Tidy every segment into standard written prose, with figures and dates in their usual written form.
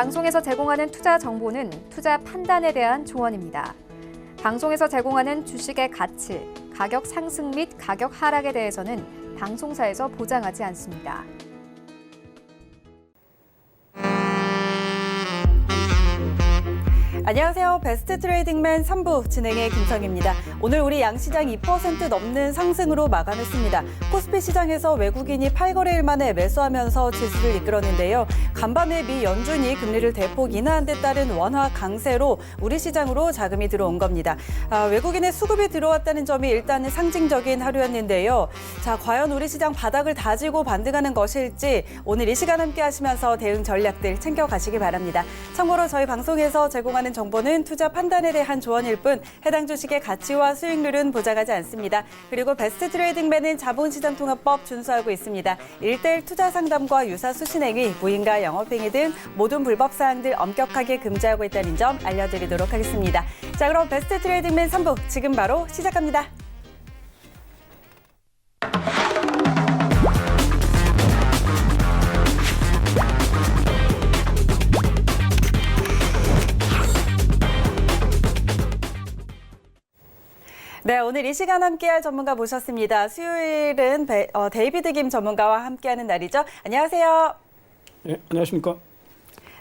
방송에서 제공하는 투자 정보는 투자 판단에 대한 조언입니다. 방송에서 제공하는 주식의 가치, 가격 상승 및 가격 하락에 대해서는 방송사에서 보장하지 않습니다. 안녕하세요. 베스트 트레이딩맨 3부 진행의 김성희입니다. 오늘 우리 양시장 2% 넘는 상승으로 마감했습니다. 코스피 시장에서 외국인이 8거래일 만에 매수하면서 지수를 이끌었는데요. 간밤에 미 연준이 금리를 대폭 인하한 데 따른 원화 강세로 우리 시장으로 자금이 들어온 겁니다. 외국인의 수급이 들어왔다는 점이 일단 상징적인 하루였는데요. 자, 과연 우리 시장 바닥을 다지고 반등하는 것일지 오늘 이 시간 함께 하시면서 대응 전략들 챙겨가시기 바랍니다. 참고로 저희 방송에서 제공하는 정보는 투자 판단에 대한 조언일 뿐 해당 주식의 가치와 수익률은 보장하지 않습니다. 그리고 베스트 트레이딩맨은 자본시장통합법 준수하고 있습니다. 1:1 투자 상담과 유사 수신행위, 무인가 영업행위 등 모든 불법 사항들 엄격하게 금지하고 있다는 점 알려드리도록 하겠습니다. 자, 그럼 베스트 트레이딩맨 3부 지금 바로 시작합니다. 네, 오늘 이 시간 함께할 전문가 모셨습니다. 수요일은 데이비드 김 전문가와 함께하는 날이죠. 안녕하세요. 네, 안녕하십니까.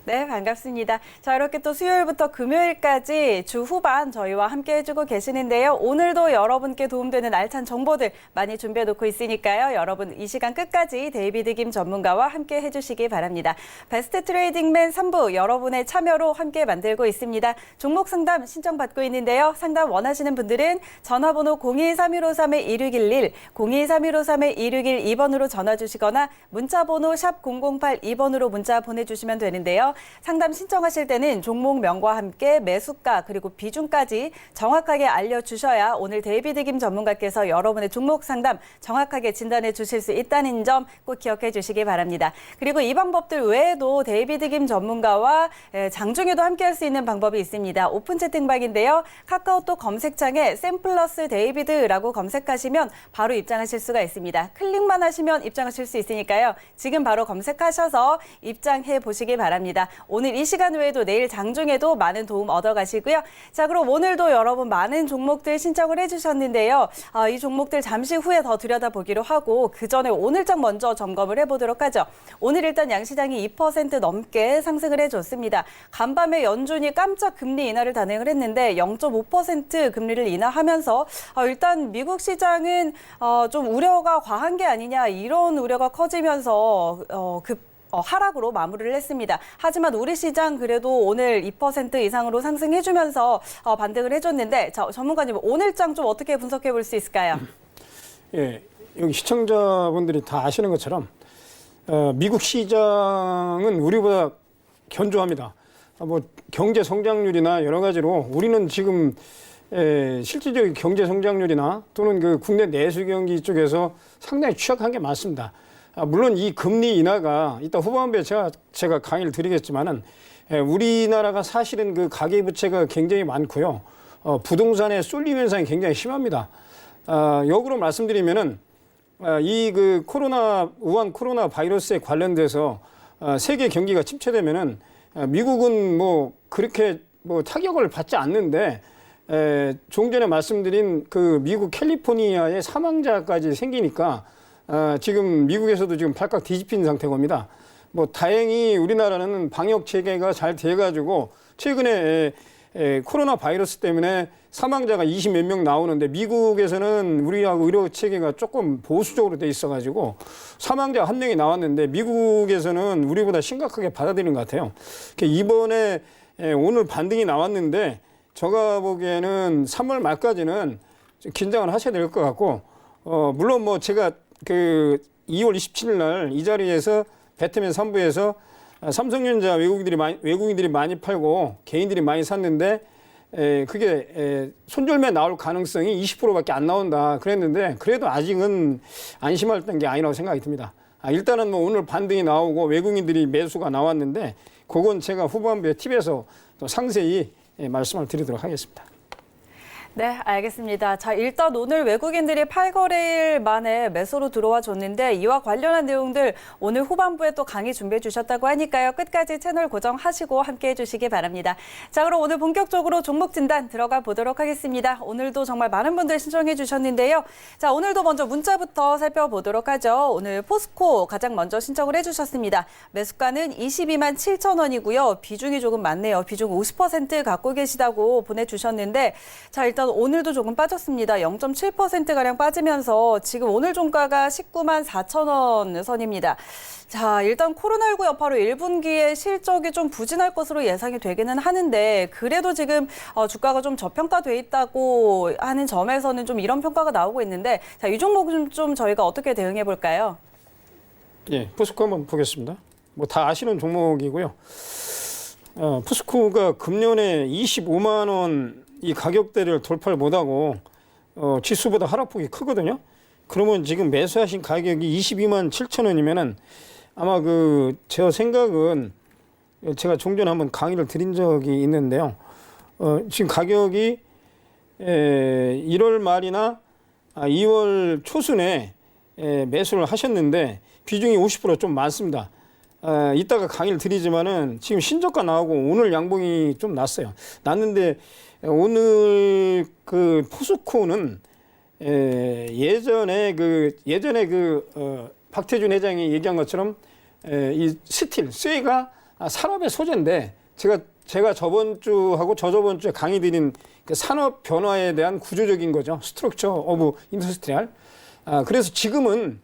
네, 반갑습니다. 자, 이렇게 또 수요일부터 금요일까지 주 후반 저희와 함께 해주고 계시는데요. 오늘도 여러분께 도움되는 알찬 정보들 많이 준비해놓고 있으니까요. 여러분 이 시간 끝까지 데이비드 김 전문가와 함께 해주시기 바랍니다. 베스트 트레이딩맨 3부 여러분의 참여로 함께 만들고 있습니다. 종목 상담 신청받고 있는데요. 상담 원하시는 분들은 전화번호 023153-2611, 023153-2612번으로 전화 주시거나 문자번호 샵 0082번으로 문자 보내주시면 되는데요. 상담 신청하실 때는 종목명과 함께 매수가 그리고 비중까지 정확하게 알려주셔야 오늘 데이비드 김 전문가께서 여러분의 종목 상담 정확하게 진단해 주실 수 있다는 점 꼭 기억해 주시기 바랍니다. 그리고 이 방법들 외에도 데이비드 김 전문가와 장중에도 함께할 수 있는 방법이 있습니다. 오픈 채팅방인데요. 카카오톡 검색창에 샘플러스 데이비드라고 검색하시면 바로 입장하실 수가 있습니다. 클릭만 하시면 입장하실 수 있으니까요. 지금 바로 검색하셔서 입장해 보시기 바랍니다. 오늘 이 시간 외에도 내일 장중에도 많은 도움 얻어가시고요. 자, 그럼 오늘도 여러분 많은 종목들 신청을 해주셨는데요. 이 종목들 잠시 후에 더 들여다보기로 하고 그 전에 오늘장 먼저 점검을 해보도록 하죠. 오늘 일단 양시장이 2% 넘게 상승을 해줬습니다. 간밤에 연준이 깜짝 금리 인하를 단행을 했는데 0.5% 금리를 인하하면서 일단 미국 시장은 좀 우려가 과한 게 아니냐 이런 우려가 커지면서 하락으로 마무리를 했습니다. 하지만 우리 시장 그래도 오늘 2% 이상으로 상승해주면서 반등을 해줬는데 전문가님 오늘장 좀 어떻게 분석해 볼 수 있을까요? 예, 여기 시청자분들이 다 아시는 것처럼 미국 시장은 우리보다 견조합니다. 뭐 경제 성장률이나 여러 가지로 우리는 지금 실질적인 경제 성장률이나 또는 그 국내 내수 경기 쪽에서 상당히 취약한 게 많습니다. 물론 이 금리 인하가 이따 후반부에 제가 강의를 드리겠지만은 우리나라가 사실은 그 가계부채가 굉장히 많고요. 부동산의 쏠림 현상이 굉장히 심합니다. 역으로 말씀드리면은 이 그 우한 코로나 바이러스에 관련돼서 세계 경기가 침체되면은 미국은 뭐 그렇게 뭐 타격을 받지 않는데 좀 전에 말씀드린 그 미국 캘리포니아의 사망자까지 생기니까 지금 미국에서도 지금 발칵 뒤집힌 상태입니다. 뭐 다행히 우리나라는 방역 체계가 잘 돼가지고 최근에 코로나 바이러스 때문에 사망자가 20몇 명 나오는데 미국에서는 우리하고 의료 체계가 조금 보수적으로 돼 있어가지고 사망자 한 명이 나왔는데 미국에서는 우리보다 심각하게 받아들이는 것 같아요. 이번에 오늘 반등이 나왔는데 제가 보기에는 3월 말까지는 좀 긴장을 하셔야 될 것 같고 물론 뭐 제가 그 2월 27일 날 이 자리에서 배트맨 3부에서 삼성전자 외국인들이 많이 팔고 개인들이 많이 샀는데 그게 손절매 나올 가능성이 20%밖에 안 나온다 그랬는데 그래도 아직은 안심할 게 아니라고 생각이 듭니다. 일단은 뭐 오늘 반등이 나오고 외국인들이 매수가 나왔는데 그건 제가 후반부에 팁에서 또 상세히 말씀을 드리도록 하겠습니다. 네, 알겠습니다. 자, 일단 오늘 외국인들이 8거래일 만에 매수로 들어와 줬는데 이와 관련한 내용들 오늘 후반부에 또 강의 준비해 주셨다고 하니까요. 끝까지 채널 고정하시고 함께해 주시기 바랍니다. 자, 그럼 오늘 본격적으로 종목 진단 들어가 보도록 하겠습니다. 오늘도 정말 많은 분들 신청해 주셨는데요. 자, 오늘도 먼저 문자부터 살펴보도록 하죠. 오늘 포스코 가장 먼저 신청을 해주셨습니다. 매수가는 22만 7천 원이고요. 비중이 조금 많네요. 비중 50% 갖고 계시다고 보내주셨는데 자, 일단 오늘도 조금 빠졌습니다. 0.7%가량 빠지면서 지금 오늘 종가가 19만 4천 원 선입니다. 자, 일단 코로나19 여파로 1분기에 실적이 좀 부진할 것으로 예상이 되기는 하는데 그래도 지금 주가가 좀 저평가돼 있다고 하는 점에서는 좀 이런 평가가 나오고 있는데 자, 이 종목은 좀 저희가 어떻게 대응해 볼까요? 예, 포스코 한번 보겠습니다. 뭐 다 아시는 종목이고요. 포스코가 금년에 25만 원 이 가격대를 돌파를 못하고 지수보다 하락폭이 크거든요. 그러면 지금 매수하신 가격이 22만 7천 원이면은 아마 제 생각은 제가 종전에 한번 강의를 드린 적이 있는데요. 지금 가격이 1월 말이나 2월 초순에 매수를 하셨는데 비중이 50% 좀 많습니다. 이따가 강의를 드리지만은 지금 신저가 나오고 오늘 양봉이 좀 났어요. 났는데 오늘 포스코는 예전에 박태준 회장이 얘기한 것처럼 이 쇠가 산업의 소재인데 제가 저번 주하고 저저번 주에 강의 드린 그 산업 변화에 대한 구조적인 거죠. 스트럭처 오브 인더스트리얼. 그래서 지금은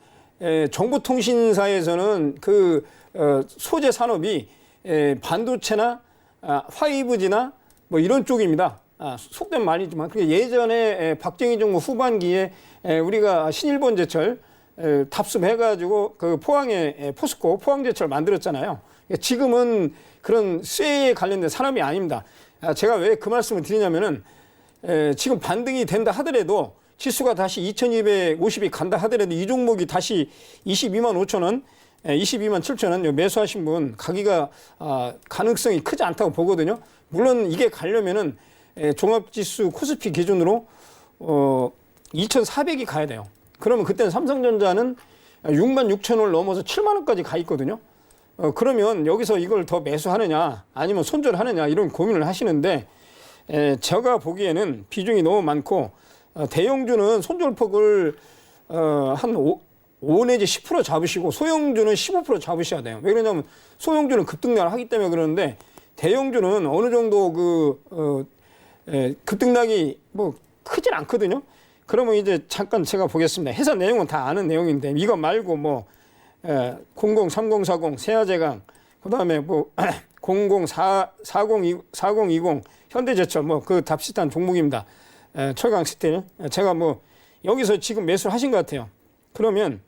정보통신사에서는 소재 산업이 반도체나 5G나 뭐 이런 쪽입니다. 속된 말이지만 예전에 박정희 정부 후반기에 우리가 신일본제철 답습해가지고 포항에 포스코 포항제철 만들었잖아요. 지금은 그런 쇠에 관련된 산업이 아닙니다. 제가 왜 그 말씀을 드리냐면은 지금 반등이 된다 하더라도 지수가 다시 2250이 간다 하더라도 이 종목이 다시 22만 5천 원 22만 7천 원 매수하신 분 가기가 가능성이 크지 않다고 보거든요. 물론 이게 가려면은 종합지수 코스피 기준으로 2,400이 가야 돼요. 그러면 그때는 삼성전자는 6만 6천 원을 넘어서 7만 원까지 가 있거든요. 그러면 여기서 이걸 더 매수하느냐 아니면 손절하느냐 이런 고민을 하시는데 제가 보기에는 비중이 너무 많고 대형주는 손절폭을 한 5 내지 10% 잡으시고 소형주는 15% 잡으셔야 돼요. 왜 그러냐면 소형주는 급등락을 하기 때문에 그러는데 대형주는 어느 정도 급등락이 뭐 크진 않거든요. 그러면 이제 잠깐 제가 보겠습니다. 회사 내용은 다 아는 내용인데 이거 말고 뭐 003040 세아제강 그다음에 뭐 004020 현대제철 뭐 다 비슷한 종목입니다. 철강 스틸 제가 뭐 여기서 지금 매수를 하신 것 같아요. 그러면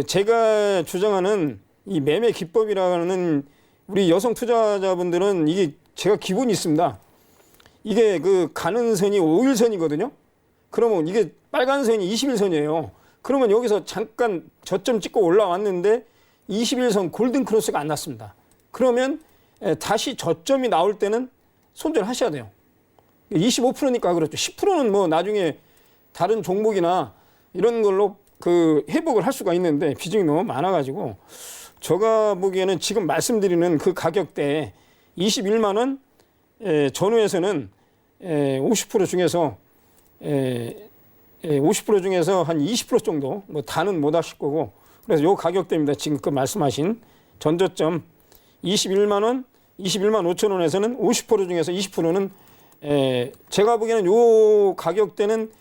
제가 주장하는 이 매매 기법이라는 우리 여성 투자자분들은 이게 제가 기본이 있습니다. 이게 가는 선이 5일선이거든요. 그러면 이게 빨간 선이 20일선이에요. 그러면 여기서 잠깐 저점 찍고 올라왔는데 21선 골든 크로스가 안 났습니다. 그러면 다시 저점이 나올 때는 손절하셔야 돼요. 25%니까 그렇죠. 10%는 뭐 나중에 다른 종목이나 이런 걸로 회복을 할 수가 있는데 비중이 너무 많아가지고 제가 보기에는 지금 말씀드리는 그 가격대 21만 원 전후에서는 50% 중에서 50% 중에서 한 20% 정도 뭐 다는 못 하실 거고 그래서 요 가격대입니다. 지금 말씀하신 전저점 21만 원, 21만 5천 원에서는 50% 중에서 20%는 제가 보기에는 요 가격대는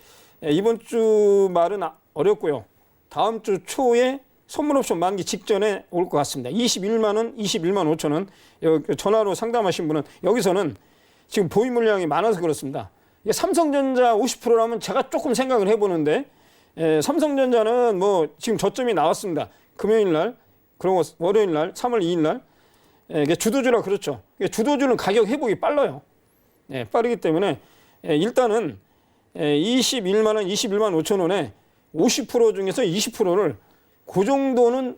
이번 주 말은 어렵고요. 다음 주 초에 선물 옵션 만기 직전에 올 것 같습니다. 21만 원, 21만 5천 원. 전화로 상담하신 분은 여기서는 지금 보유 물량이 많아서 그렇습니다. 삼성전자 50%라면 제가 조금 생각을 해보는데 삼성전자는 뭐 지금 저점이 나왔습니다. 금요일 날, 그리고 월요일 날, 3월 2일 날. 주도주라 그렇죠. 주도주는 가격 회복이 빨라요. 빠르기 때문에 일단은 21만 원, 21만 5천 원에 50% 중에서 20%를 그 정도는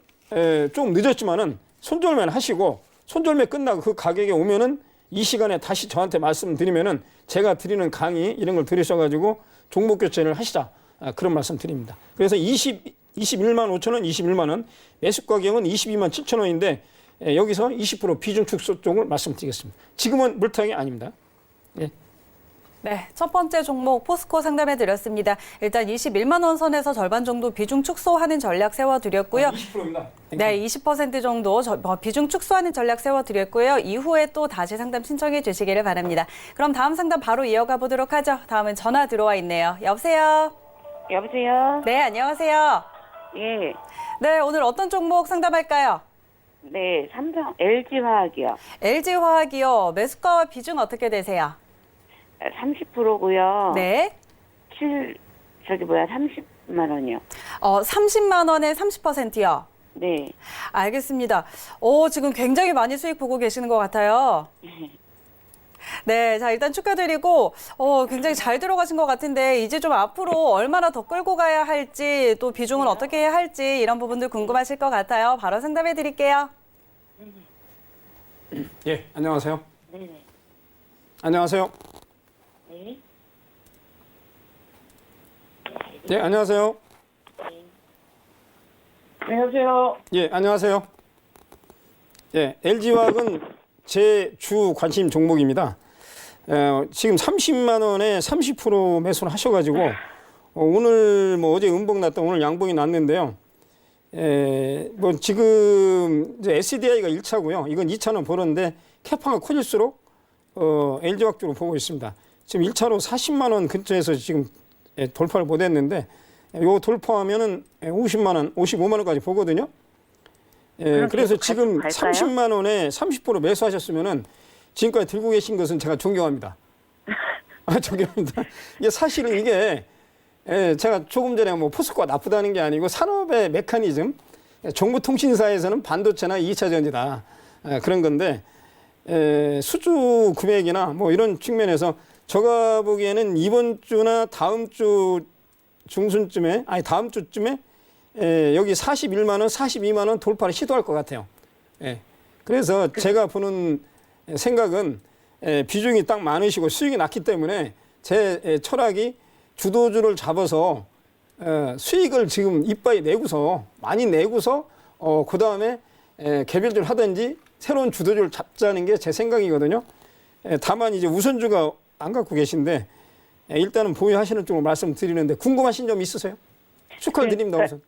좀 늦었지만은 손절만 하시고 손절매 끝나고 그 가격에 오면은 이 시간에 다시 저한테 말씀드리면은 제가 드리는 강의 이런 걸 들으셔가지고 종목 교체를 하시자. 그런 말씀 드립니다. 그래서 21만 5천 원, 21만 원, 매수 가격은 22만 7천 원인데 여기서 20% 비중 축소 쪽을 말씀드리겠습니다. 지금은 물타기 아닙니다. 예. 네, 첫 번째 종목 포스코 상담해 드렸습니다. 일단 21만 원 선에서 절반 정도 비중 축소하는 전략 세워드렸고요. 20%입니다. 네, 20% 정도 비중 축소하는 전략 세워드렸고요. 이후에 또 다시 상담 신청해 주시기를 바랍니다. 그럼 다음 상담 바로 이어가 보도록 하죠. 다음은 전화 들어와 있네요. 여보세요? 여보세요? 네, 안녕하세요. 예. 네, 오늘 어떤 종목 상담할까요? 네, 삼성 LG화학이요. LG화학이요. 매수가와 비중 어떻게 되세요? 30%고요. 네. 30만 원이요. 30만 원에 30%요. 네. 알겠습니다. 지금 굉장히 많이 수익 보고 계시는 것 같아요. 네, 자, 일단 축하드리고, 굉장히 잘 들어가신 것 같은데, 이제 좀 앞으로 얼마나 더 끌고 가야 할지, 또 비중은 어떻게 해야 할지, 이런 부분들 궁금하실 것 같아요. 바로 상담해 드릴게요. 예, 안녕하세요. 네네. 안녕하세요. 네. 예, 안녕하세요. 안녕하세요. 예, 안녕하세요. 예, LG화학은 제 주 관심 종목입니다. 지금 30만 원에 30% 매수를 하셔가지고 오늘 뭐 어제 음봉 났다 오늘 양봉이 났는데요. 뭐 지금 이제 SDI가 1차고요. 이건 2차는 보는데 캐파가 커질수록 LG화학 쪽으로 보고 있습니다. 지금 1차로 40만 원 근처에서 지금 돌파를 못했는데 요 돌파하면은 50만 원, 55만 원까지 보거든요. 그래서 지금 30만 원에 30% 매수하셨으면은 지금까지 들고 계신 것은 제가 존경합니다. 존경합니다. 이게 사실은 이게 제가 조금 전에 뭐 포스코가 나쁘다는 게 아니고 산업의 메커니즘, 정보통신사에서는 반도체나 2차 전지다 그런 건데 수주 금액이나 뭐 이런 측면에서 제가 보기에는 이번 주나 다음 주 중순쯤에 다음 주쯤에 여기 41만 원, 42만 원 돌파를 시도할 것 같아요. 그래서 제가 보는 생각은 비중이 딱 많으시고 수익이 낮기 때문에 제 철학이 주도주를 잡아서 수익을 지금 이빠이 내고서 많이 내고서 그 다음에 개별주를 하든지 새로운 주도주를 잡자는 게 제 생각이거든요. 다만 이제 우선주가 안 갖고 계신데 일단은 보유하시는 쪽으로 말씀드리는데 궁금하신 점 있으세요? 축하드립니다. 우선.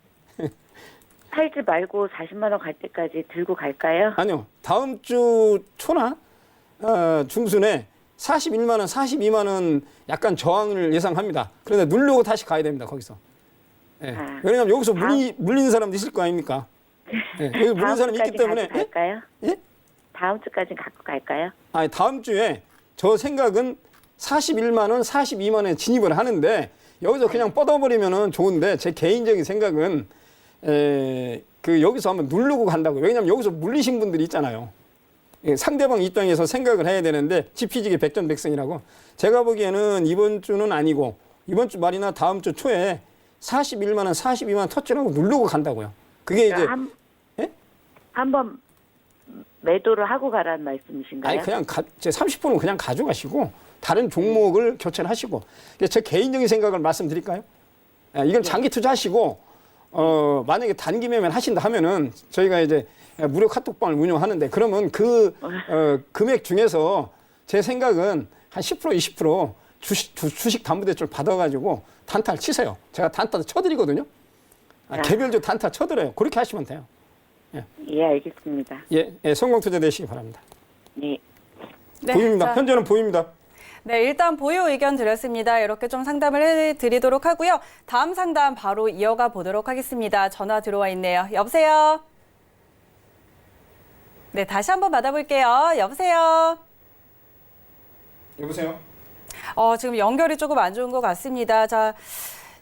팔지 말고 40만 원 갈 때까지 들고 갈까요? 아니요. 다음 주 초나 중순에 41만 원, 42만 원 약간 저항을 예상합니다. 그런데 누르고 다시 가야 됩니다. 거기서. 왜냐하면 여기서 물리는 사람도 있을 거 아닙니까? 여기 물리는 사람이 있기 때문에. 갈까요? 예? 다음 주까지 갖고 갈까요? 다음 주에 저 생각은 41만 원, 42만 원에 진입을 하는데 여기서 그냥 뻗어버리면은 좋은데 제 개인적인 생각은 여기서 한번 누르고 간다고. 왜냐하면 여기서 물리신 분들이 있잖아요. 상대방 입장에서 생각을 해야 되는데 지피지기 백전백승이라고. 제가 보기에는 이번 주는 아니고 이번 주 말이나 다음 주 초에 41만 원, 42만 원 터치하고 누르고 간다고요. 그게 이제 한번 매도를 하고 가라는 말씀이신가요? 그냥 제 30%는 그냥 가져가시고 다른 종목을 교체를 하시고. 제 개인적인 생각을 말씀드릴까요? 이건 장기 투자하시고 만약에 단기 매매를 하신다 하면은 저희가 이제 무료 카톡방을 운영하는데 그러면 그 금액 중에서 제 생각은 한 10%, 20% 주식 담보대출 받아가지고 단타를 치세요. 제가 단타도 쳐드리거든요. 개별주 단타 쳐드려요. 그렇게 하시면 돼요. 예, 알겠습니다. 성공 투자 되시기 바랍니다. 네. 보입니다. 현재는 보입니다. 네, 일단 보유 의견 드렸습니다. 이렇게 좀 상담을 해드리도록 하고요. 다음 상담 바로 이어가 보도록 하겠습니다. 전화 들어와 있네요. 여보세요? 네, 다시 한번 받아볼게요. 여보세요? 여보세요? 지금 연결이 조금 안 좋은 것 같습니다. 자,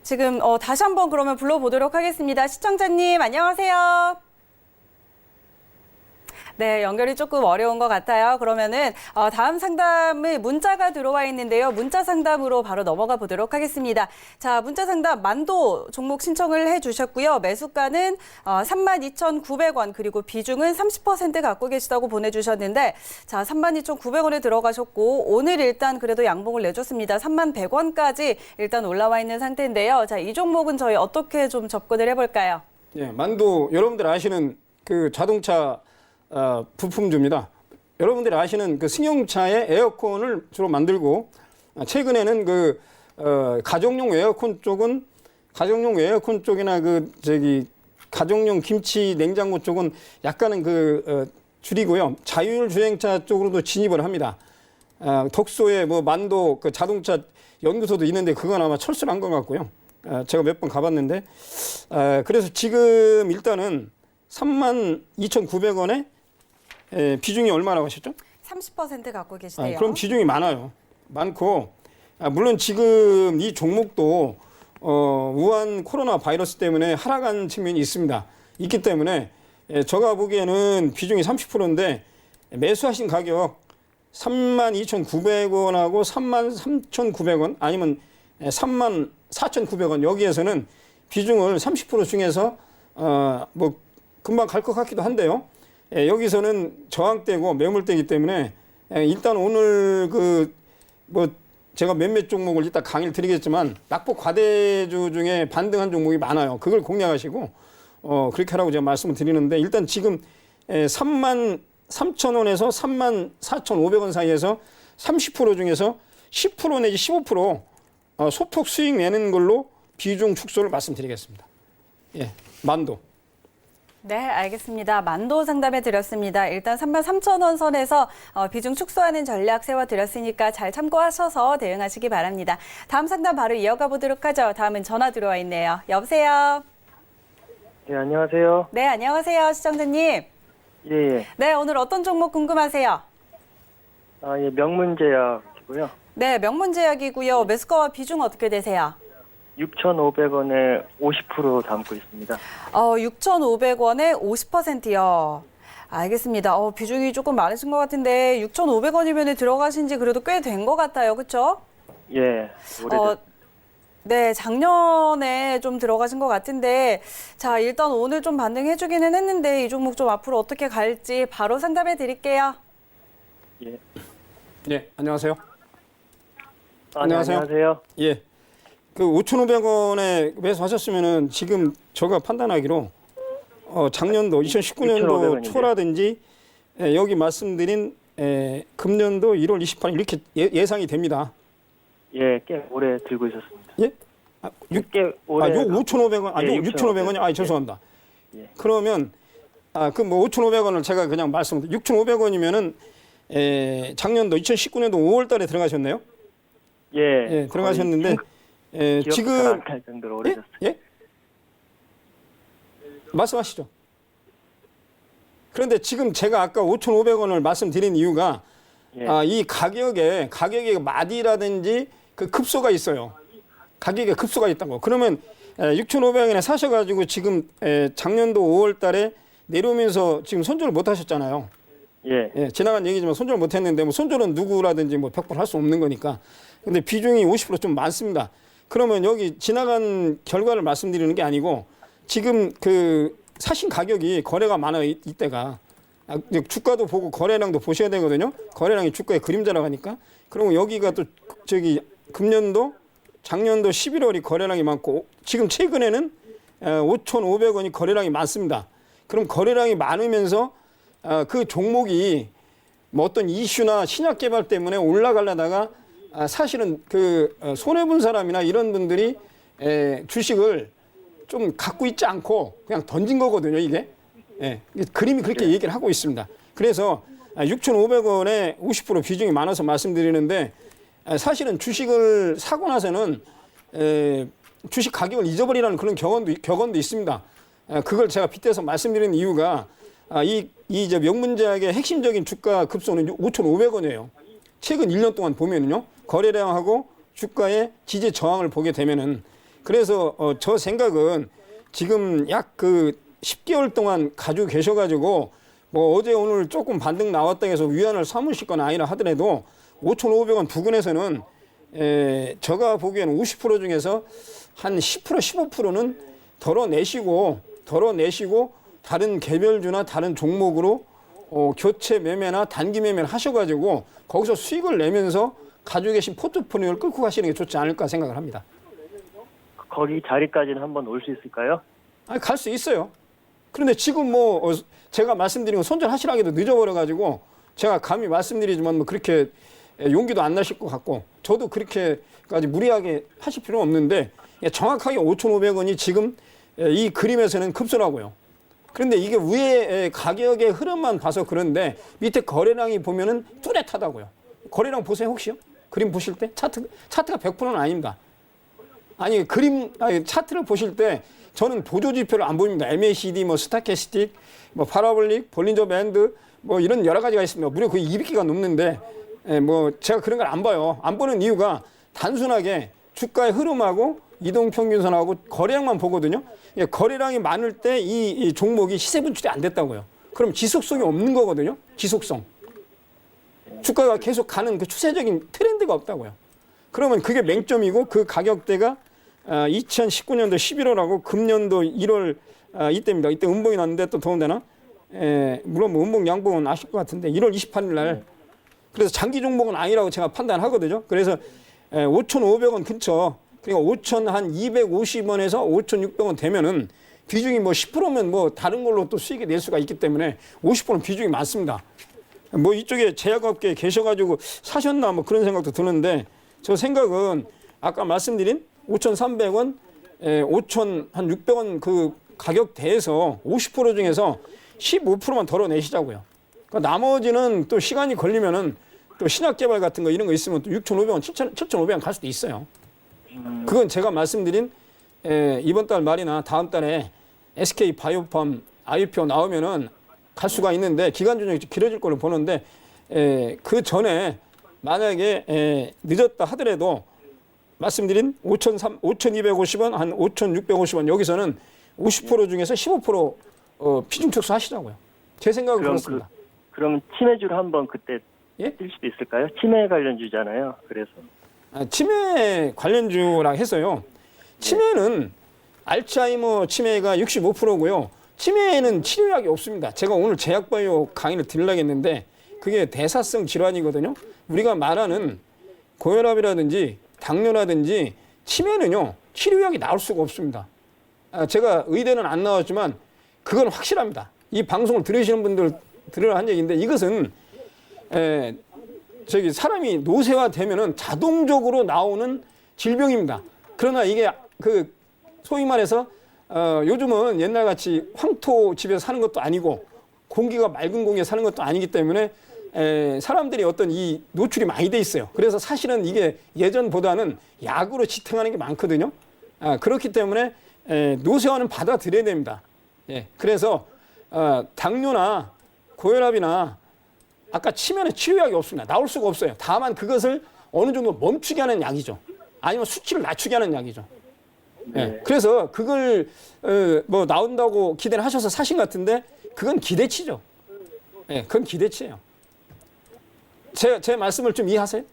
지금 다시 한번 그러면 불러보도록 하겠습니다. 시청자님, 안녕하세요. 네, 연결이 조금 어려운 것 같아요. 그러면은 다음 상담을 문자가 들어와 있는데요. 문자 상담으로 바로 넘어가 보도록 하겠습니다. 자, 문자 상담 만도 종목 신청을 해주셨고요. 매수가는 32,900원 그리고 비중은 30% 갖고 계시다고 보내주셨는데 자, 32,900원에 들어가셨고 오늘 일단 그래도 양봉을 내줬습니다. 31,100원까지 일단 올라와 있는 상태인데요. 자, 이 종목은 저희 어떻게 좀 접근을 해볼까요? 예, 만도 여러분들 아시는 그 자동차 부품주입니다. 여러분들이 아시는 그 승용차의 에어컨을 주로 만들고 최근에는 그 가정용 에어컨 쪽은 가정용 에어컨 쪽이나 가정용 김치 냉장고 쪽은 약간은 줄이고요. 자율주행차 쪽으로도 진입을 합니다. 덕소에 뭐 만도 그 자동차 연구소도 있는데 그건 아마 철수를 한 것 같고요. 제가 몇 번 가봤는데 그래서 지금 일단은 32,900원에 비중이 얼마라고 하셨죠? 30% 갖고 계시대요. 그럼 비중이 많고 물론 지금 이 종목도 우한 코로나 바이러스 때문에 하락한 측면이 있습니다. 있기 때문에 제가 보기에는 비중이 30%인데 매수하신 가격 32,900원하고 33,900원 아니면 34,900원 여기에서는 비중을 30% 중에서 뭐 금방 갈 것 같기도 한데요. 여기서는 저항대고 매물대이기 때문에 일단 오늘 뭐 제가 몇몇 종목을 이따 강의를 드리겠지만 낙폭 과대주 중에 반등한 종목이 많아요. 그걸 공략하시고 그렇게 하라고 제가 말씀을 드리는데 일단 지금 33,000원에서 34,500원 사이에서 30% 중에서 10% 내지 15% 소폭 수익 내는 걸로 비중 축소를 말씀드리겠습니다. 예, 만도. 네, 알겠습니다. 만도 상담해 드렸습니다. 일단 33,000원 선에서 비중 축소하는 전략 세워드렸으니까 잘 참고하셔서 대응하시기 바랍니다. 다음 상담 바로 이어가 보도록 하죠. 다음은 전화 들어와 있네요. 여보세요? 네, 안녕하세요. 네, 안녕하세요. 시청자님. 예. 네, 오늘 어떤 종목 궁금하세요? 예, 명문제약이고요. 네, 명문제약이고요. 매수가와 비중 어떻게 되세요? 6,500원에 50% 담고 있습니다. 6,500원에 50%요. 알겠습니다. 비중이 조금 많으신 것 같은데 6,500원이면 들어가신 지 그래도 꽤 된 것 같아요. 그렇죠? 예, 오래됐 네, 작년에 좀 들어가신 것 같은데 자, 일단 오늘 좀 반등해주기는 했는데 이 종목 좀 앞으로 어떻게 갈지 바로 상담해 드릴게요. 예. 네, 안녕하세요. 안녕하세요. 안녕하세요. 예. 5,500원에 매수하셨으면은 지금 제가 판단하기로 작년도 2019년도 6,500원 인데. 초라든지 여기 말씀드린 금년도 1월 28일 이렇게 예상이 됩니다. 예, 꽤 오래 들고 있었습니다. 예? 꽤 오래. 요 5,500원, 예, 6,500원이, 죄송합니다. 예. 그러면, 뭐 5,500원을 제가 그냥 말씀드릴게요. 6,500원이면은, 작년도 2019년도 5월 달에 들어가셨네요? 예, 들어가셨는데, 지금, 안갈 정도로 오래됐어요. 예? 말씀하시죠. 그런데 지금 제가 아까 5,500원을 말씀드린 이유가, 예. 이 가격에 마디라든지 그 급소가 있어요. 가격에 급소가 있다고. 그러면 6,500원에 사셔가지고 지금 작년도 5월 달에 내려오면서 지금 손절을 못 하셨잖아요. 예. 지나간 얘기지만 손절을 못 했는데 뭐 손절은 누구라든지 뭐 100% 할 수 없는 거니까. 근데 비중이 50% 좀 많습니다. 그러면 여기 지나간 결과를 말씀드리는 게 아니고 지금 사신 가격이 거래가 많아요. 이때가. 주가도 보고 거래량도 보셔야 되거든요. 거래량이 주가의 그림자라고 하니까. 그리고 여기가 또 금년도, 작년도 11월이 거래량이 많고 지금 최근에는 5,500원이 거래량이 많습니다. 그럼 거래량이 많으면서 그 종목이 뭐 어떤 이슈나 신약 개발 때문에 올라가려다가 사실은 손해본 사람이나 이런 분들이 주식을 좀 갖고 있지 않고 그냥 던진 거거든요, 이게. 그림이 그렇게 얘기를 하고 있습니다. 그래서 6,500원에 50% 비중이 많아서 말씀드리는데 사실은 주식을 사고 나서는 주식 가격을 잊어버리라는 그런 격언도 있습니다. 그걸 제가 빗대서 말씀드리는 이유가 이 명문제약의 핵심적인 주가 급소는 5,500원이에요. 최근 1년 동안 보면은요. 거래량하고 주가의 지지 저항을 보게 되면은 그래서 저 생각은 지금 약 10개월 동안 가지고 계셔가지고 뭐 어제 오늘 조금 반등 나왔다 해서 위안을 삼으실 건 아니라 하더라도 5,500원 부근에서는 제가 보기에는 50% 중에서 한 10% 15%는 덜어내시고 다른 개별주나 다른 종목으로 교체 매매나 단기 매매를 하셔가지고 거기서 수익을 내면서 가지고 계신 포트폴리오를 끌고 가시는 게 좋지 않을까 생각을 합니다. 거기 자리까지는 한번 올 수 있을까요? 아니, 갈 수 있어요. 그런데 지금 뭐 제가 말씀드린 건 손절하시라기도 늦어버려가지고 제가 감히 말씀드리지만 뭐 그렇게 용기도 안 나실 것 같고 저도 그렇게까지 무리하게 하실 필요는 없는데 정확하게 5,500원이 지금 이 그림에서는 급소라고요. 그런데 이게 위에 가격의 흐름만 봐서 그런데 밑에 거래량이 보면은 뚜렷하다고요. 거래량 보세요 혹시요? 그림 보실 때 차트가 100%는 아닙니다. 아니 차트를 보실 때 저는 보조지표를 안 보입니다. MACD, 뭐 스타캐스틱, 뭐 파라볼릭, 볼린저 밴드 뭐 이런 여러 가지가 있습니다. 무려 거의 200개가 넘는데 뭐 제가 그런 걸 안 봐요. 안 보는 이유가 단순하게 주가의 흐름하고 이동평균선하고 거래량만 보거든요. 거래량이 많을 때 이 종목이 시세 분출이 안 됐다고요. 그럼 지속성이 없는 거거든요. 지속성. 주가가 계속 가는 그 추세적인 트렌드가 없다고요. 그러면 그게 맹점이고 그 가격대가 2019년도 11월하고 금년도 1월 이때입니다. 이때 음봉이 났는데 또 더군다나 물론 뭐 음봉 양봉은 아실 것 같은데 1월 28일 날 그래서 장기 종목은 아니라고 제가 판단하거든요. 그래서 5,500원 근처 그러니까 5,250원에서 5,600원 되면은 비중이 뭐 10%면 뭐 다른 걸로 또 수익이 낼 수가 있기 때문에 50%는 비중이 많습니다. 뭐 이쪽에 제약업계에 계셔가지고 사셨나 뭐 그런 생각도 드는데 저 생각은 아까 말씀드린 5,300원, 5,600원 그 가격대에서 50% 중에서 15%만 덜어내시자고요. 그러니까 나머지는 또 시간이 걸리면은 또 신약개발 같은 거 이런 거 있으면 또 6,500원, 7,500원 갈 수도 있어요. 그건 제가 말씀드린 이번 달 말이나 다음 달에 SK 바이오팜 IPO 나오면은 갈 수가 있는데 기간 조정이 길어질 걸로 보는데 그 전에 만약에 늦었다 하더라도 말씀드린 5,250원, 한 5,650원 여기서는 50% 중에서 15% 비중 특수 하시자고요. 제 생각은 그렇습니다. 그럼 치매주를 한번 그때 예? 뛸 수도 있을까요? 치매 관련주잖아요. 그래서 치매 관련주랑 해서요. 치매는 알츠하이머 치매가 65%고요. 치매는 치료약이 없습니다. 제가 오늘 제약바이오 강의를 들으려고 했는데 그게 대사성 질환이거든요. 우리가 말하는 고혈압이라든지 당뇨라든지 치매는요. 치료약이 나올 수가 없습니다. 제가 의대는 안 나왔지만 그건 확실합니다. 이 방송을 들으시는 분들 들으라 한 얘기인데 이것은 사람이 노쇠화되면은 자동적으로 나오는 질병입니다. 그러나 이게 그 소위 말해서 요즘은 옛날같이 황토 집에서 사는 것도 아니고 공기가 맑은 공기에 사는 것도 아니기 때문에 사람들이 어떤 이 노출이 많이 돼 있어요. 그래서 사실은 이게 예전보다는 약으로 지탱하는 게 많거든요. 그렇기 때문에 노쇠화는 받아들여야 됩니다. 예, 그래서 당뇨나 고혈압이나 아까 치매는 치료약이 없습니다. 나올 수가 없어요. 다만 그것을 어느 정도 멈추게 하는 약이죠. 아니면 수치를 낮추게 하는 약이죠. 예, 그래서 그걸 뭐 나온다고 기대를 하셔서 사신 것 같은데 그건 기대치죠. 예, 그건 기대치예요. 제 말씀을 좀 이해하세요?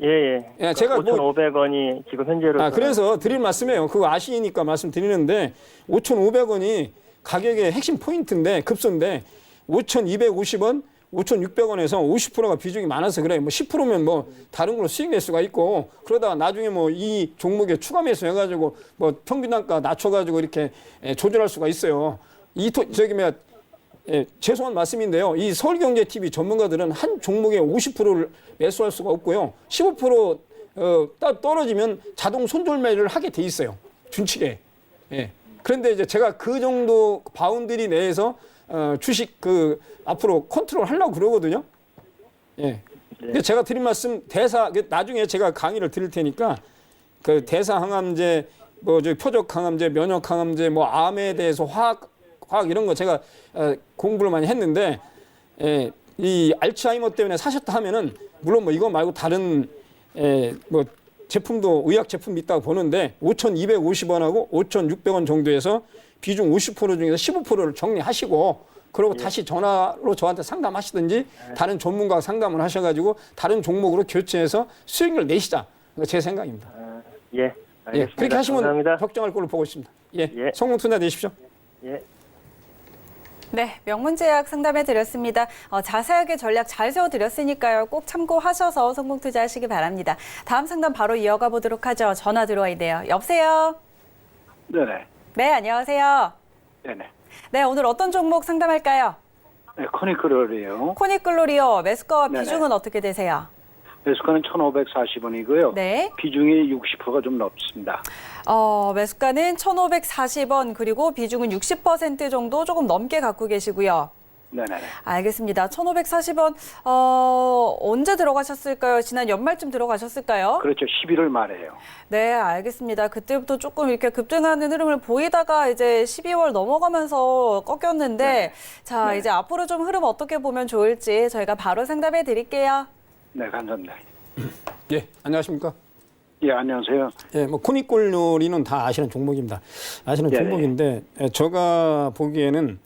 예. 예, 제가 5,500원이 지금 현재로 그래서 드릴 말씀이에요. 그거 아시니까 말씀드리는데 5,500원이 가격의 핵심 포인트인데 급소인데 5,250원, 5,600원에서 50%가 비중이 많아서 그래요. 뭐 10%면 뭐 다른 걸로 수익 낼 수가 있고 그러다가 나중에 뭐 이 종목에 추가 매수 해가지고 뭐 평균 단가 낮춰가지고 이렇게 조절할 수가 있어요. 죄송한 말씀인데요. 이 서울경제TV 전문가들은 한 종목에 50%를 매수할 수가 없고요. 15% 떨어지면 자동 손절 매를 하게 돼 있어요. 준칙에. 예. 그런데 이제 제가 그 정도 바운드리 내에서 주식 앞으로 컨트롤 하려고 그러거든요. 예. 근데 제가 드린 말씀 나중에 제가 강의를 드릴 테니까 그 대사항암제, 뭐 표적항암제, 면역항암제, 뭐 암에 대해서 화학 이런 거 제가 공부를 많이 했는데 이 알츠하이머 때문에 사셨다 하면은 물론 뭐 이거 말고 다른 뭐 제품도 의약 제품이 있다고 보는데 5,250원하고 5,600원 정도에서 비중 50% 중에서 15%를 정리하시고 그리고 다시 전화로 저한테 상담하시든지 다른 전문가 상담을 하셔가지고 다른 종목으로 교체해서 수익을 내시자. 제 생각입니다. 예, 알겠습니다. 그렇게 하시면 감사합니다. 적정할 걸로 보고 있습니다. 예. 성공 투자 되십시오. 예. 네, 명문제약 상담해 드렸습니다. 자세하게 전략 잘 세워드렸으니까요. 꼭 참고하셔서 성공 투자하시기 바랍니다. 다음 상담 바로 이어가 보도록 하죠. 전화 들어와 있네요. 여보세요? 네네. 네, 안녕하세요. 네네. 네, 오늘 어떤 종목 상담할까요? 네, 커니클롤이에요. 코니클로리오 매수가와 네네. 비중은 어떻게 되세요? 매수가는 1,540원이고요. 네. 비중이 60%가 좀 넘습니다. 매수가는 1,540원, 그리고 비중은 60% 정도 조금 넘게 갖고 계시고요. 네네. 알겠습니다. 1,540원, 언제 들어가셨을까요? 지난 연말쯤 들어가셨을까요? 그렇죠. 11월 말에요. 네, 알겠습니다. 그때부터 조금 이렇게 급등하는 흐름을 보이다가 이제 12월 넘어가면서 꺾였는데, 자, 네. 이제 앞으로 좀 흐름 어떻게 보면 좋을지 저희가 바로 상담해 드릴게요. 네, 감사합니다. 예, 안녕하십니까? 예, 안녕하세요. 예, 뭐 코니콜로리는 다 아시는 종목입니다. 아시는 네네. 종목인데 제가 보기에는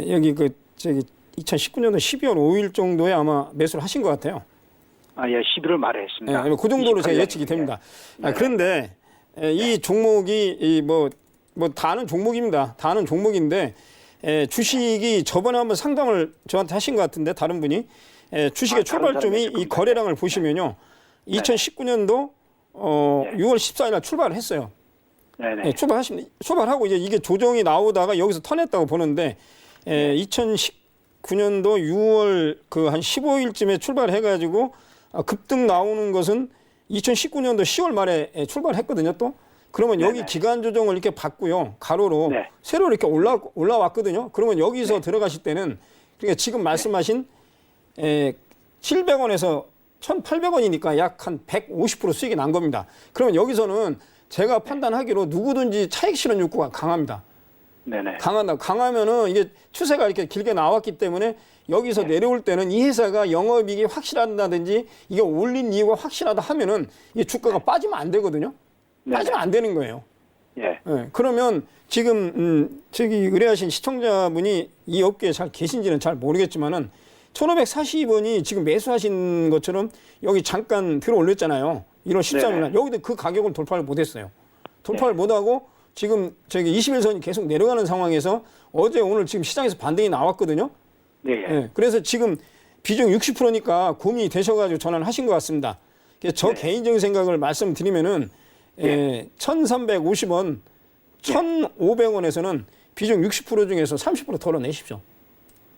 여기 저기 2019년도 12월 5일 정도에 아마 매수를 하신 것 같아요. 아, 예, 11월 말에 했습니다. 그 정도로 제가 28일. 예측이 됩니다. 네. 그런데 이 종목이 뭐 다 아는 종목입니다. 다 아는 종목인데 주식이 저번에 한번 상담을 저한테 하신 것 같은데 다른 분이 주식의 다른 출발점이 사람이 이 했군요. 거래량을 보시면요. 2019년도 6월 14일 날 출발을 했어요. 네네. 출발하고 이제 이게 조정이 나오다가 여기서 턴했다고 보는데 2019년도 6월 한 15일쯤에 출발해가지고 급등 나오는 것은 2019년도 10월 말에 출발했거든요. 또 그러면 여기 네네. 기간 조정을 이렇게 받고요. 가로로 네. 새로 이렇게 올라왔거든요. 그러면 여기서 들어가실 때는 그러니까 지금 말씀하신 700원에서 1,800원이니까 약 한 150% 수익이 난 겁니다. 그러면 여기서는 제가 판단하기로 누구든지 차익 실현 욕구가 강합니다. 네네. 강하면은 이게 추세가 이렇게 길게 나왔기 때문에 여기서 내려올 때는 이 회사가 영업이익이 확실하다든지 이게 올린 이유가 확실하다 하면은 이 주가가 빠지면 안 되거든요. 빠지면 안 되는 거예요. 예. 예, 그러면 지금 저기 의뢰하신 시청자분이 이 업계에 잘 계신지는 잘 모르겠지만은 1,540원이 지금 매수하신 것처럼 여기 잠깐 들어 올렸잖아요. 1월 13일 날. 여기도 그 가격을 돌파를 못했어요. 돌파를 못하고 지금 저기 21선이 계속 내려가는 상황에서 어제 오늘 지금 시장에서 반등이 나왔거든요. 네. 예, 그래서 지금 비중 60%니까 고민이 되셔가지고 전화를 하신 것 같습니다. 그래서 저 개인적인 생각을 말씀드리면은 1,350원, 1,500원에서는 비중 60% 중에서 30% 덜어내십시오.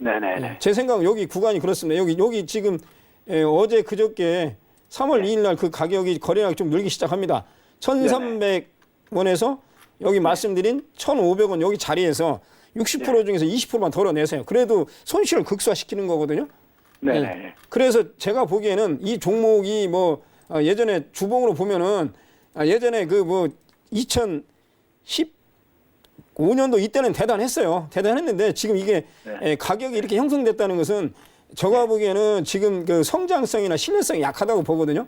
네네네. 제 생각은 여기 구간이 그렇습니다. 여기 지금 어제 그저께 3월 2일 날 그 가격이 거래량이 좀 늘기 시작합니다. 1,300원에서 여기 말씀드린 1,500원 여기 자리에서 60% 중에서 20%만 덜어내세요. 그래도 손실을 극소화시키는 거거든요. 네네. 그래서 제가 보기에는 이 종목이 뭐 예전에 주봉으로 보면은 예전에 2015년도 이때는 대단했어요. 대단했는데 지금 이게 가격이 이렇게 형성됐다는 것은 제가 보기에는 지금 그 성장성이나 신뢰성이 약하다고 보거든요.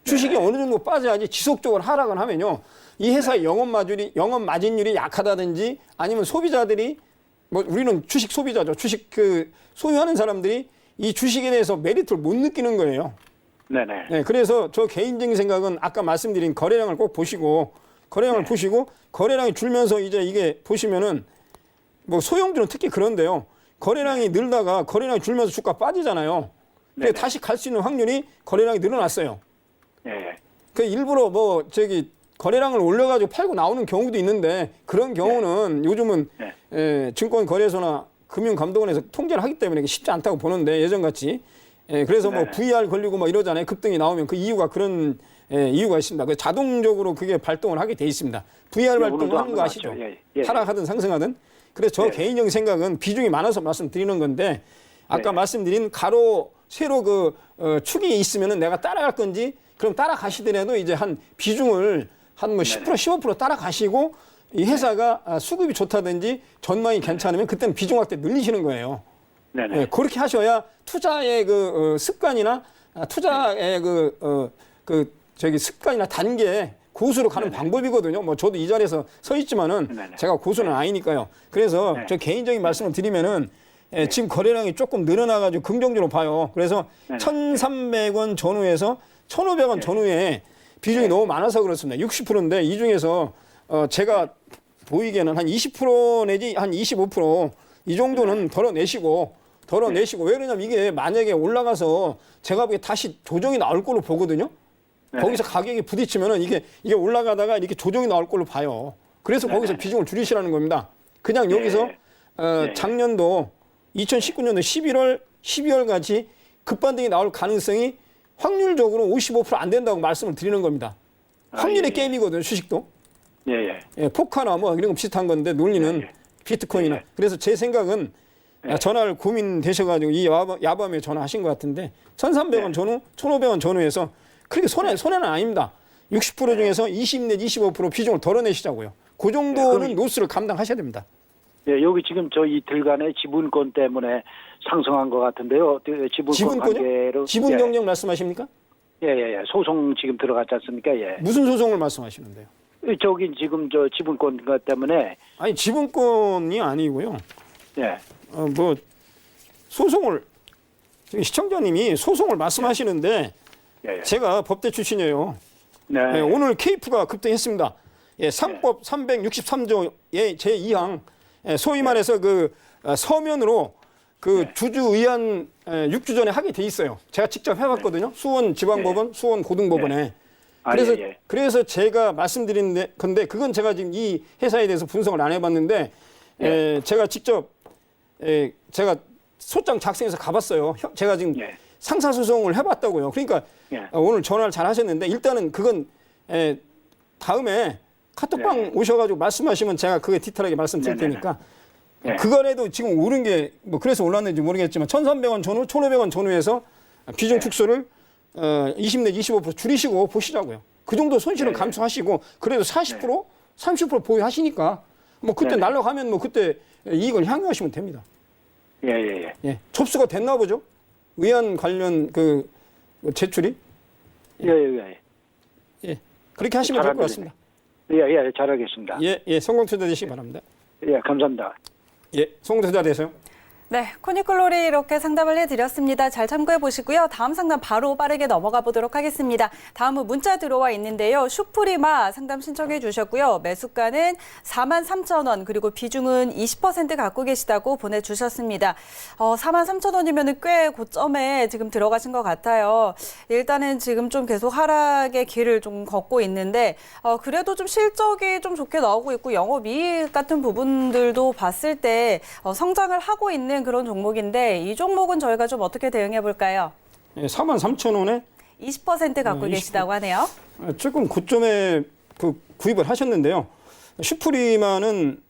주식이 어느 정도 빠져야지 지속적으로 하락을 하면요. 이 회사의 영업 마진율이 약하다든지 아니면 소비자들이 뭐 우리는 주식 소비자죠. 주식 소유하는 사람들이 이 주식에 대해서 메리트를 못 느끼는 거예요. 네네. 네, 그래서 저 개인적인 생각은 아까 말씀드린 거래량을 꼭 보시고 보시고 거래량이 줄면서 이제 이게 보시면은 뭐 소형주는 특히 그런데요. 거래량이 늘다가 거래량이 줄면서 주가 빠지잖아요. 근데 다시 갈 수 있는 확률이 거래량이 늘어났어요. 예. 그 일부러 거래량을 올려가지고 팔고 나오는 경우도 있는데 그런 경우는 요즘은 증권거래소나 금융감독원에서 통제를 하기 때문에 쉽지 않다고 보는데 예전같이 그래서 뭐 VR 걸리고 뭐 이러잖아요. 급등이 나오면 그 이유가 그런 이유가 있습니다. 그 자동적으로 그게 발동을 하게 돼 있습니다. VR 발동을 하는 거 아시죠? 하락하든 상승하든. 그래서 저 개인적인 생각은 비중이 많아서 말씀드리는 건데 아까 말씀드린 가로 세로 축이 있으면은 내가 따라갈 건지 그럼 따라가시더라도 이제 한 비중을 한 뭐 10% 15% 따라가시고 이 회사가 수급이 좋다든지 전망이 괜찮으면 그때는 비중 확대 늘리시는 거예요. 네네. 그렇게 하셔야 투자의 습관이나 투자의 습관이나 단계 고수로 가는 방법이거든요. 뭐 저도 이 자리에서 서 있지만은 네네. 제가 고수는 아니니까요. 그래서 네. 저 개인적인 말씀을 드리면은 지금 거래량이 조금 늘어나가지고 긍정적으로 봐요. 그래서 네네. 1,300원 전후에서 1,500원 전후에 비중이 너무 많아서 그렇습니다. 60%인데 이 중에서 제가 보이기에는 한 20% 내지 한 25% 이 정도는 덜어내시고 왜 그러냐면 이게 만약에 올라가서 제가 보기에 다시 조정이 나올 걸로 보거든요. 네. 거기서 가격이 부딪히면은 이게 올라가다가 이렇게 조정이 나올 걸로 봐요. 그래서 거기서 비중을 줄이시라는 겁니다. 그냥 여기서 작년도 2019년도 12월 같이 급반등이 나올 가능성이 확률적으로 55% 안 된다고 말씀을 드리는 겁니다. 확률의 게임이거든요, 주식도. 예. 예, 포카나 뭐 이런 거 비슷한 건데 논리는 비트코인이나. 그래서 제 생각은 전화를 고민되셔가지고 이 야밤에 전화하신 것 같은데 1,300원 전후, 1,500원 전후에서 그렇게 손해는 아닙니다. 60% 중에서 20 내지 25% 비중을 덜어내시자고요. 그 정도는 노스를 감당하셔야 됩니다. 예, 여기 지금 저 이틀간의 지분권 때문에 상승한 것 같은데요. 지분권 관계로. 지분권요? 지분 경쟁 말씀하십니까? 예. 소송 지금 들어갔지 않습니까? 예. 무슨 소송을 말씀하시는데요? 저기 지금 저 지분권 것 때문에. 아니 지분권이 아니고요. 예. 뭐 소송을 지금 시청자님이 소송을 말씀하시는데 예. 제가 법대 출신이에요. 네. 예, 오늘 KF가 급등했습니다. 예, 상법 363조의 제2항 소위 말해서 그 서면으로 그 주주의안 6주 전에 하게 돼 있어요. 제가 직접 해봤거든요. 수원 지방법원, 수원 고등법원에. 그래서 제가 말씀드린 건데 그건 제가 지금 이 회사에 대해서 분석을 안 해봤는데 제가 직접 제가 소장 작성해서 가봤어요. 제가 지금 상사소송을 해봤다고요. 그러니까 오늘 전화를 잘 하셨는데 일단은 그건 다음에 카톡방 오셔가지고 말씀하시면 제가 그게 디테일하게 말씀드릴 테니까 그거라도 지금 오른 게 뭐 그래서 올랐는지 모르겠지만 1,300원 전후, 1,500원 전후에서 비중 축소를 20 내지 25% 줄이시고 보시자고요. 그 정도 손실은 감수하시고 그래도 40%, 30% 보유하시니까 뭐 그때 날라가면 뭐 그때 이익을 향유하시면 됩니다. 예. 접수가 됐나 보죠? 의안 관련 그 제출이? 예. 그렇게 하시면 될 것 같습니다. 예, 잘하겠습니다. 예, 성공 투자 되시기 바랍니다. 예, 감사합니다. 예, 성공 투자 되세요. 네, 코니클로리 이렇게 상담을 해드렸습니다. 잘 참고해 보시고요. 다음 상담 바로 빠르게 넘어가 보도록 하겠습니다. 다음은 문자 들어와 있는데요. 슈프리마 상담 신청해 주셨고요. 매수가는 43,000원 그리고 비중은 20% 갖고 계시다고 보내주셨습니다. 43,000원이면 꽤 고점에 지금 들어가신 것 같아요. 일단은 지금 좀 계속 하락의 길을 좀 걷고 있는데 그래도 좀 실적이 좀 좋게 나오고 있고 영업이익 같은 부분들도 봤을 때 성장을 하고 있는 그런 종목인데 이 종목은 저희가 좀 어떻게 대응해 볼까요? 43,000원에 20% 갖고 20%. 계시다고 하네요. 조금 고점에 구입을 하셨는데요. 슈프리마는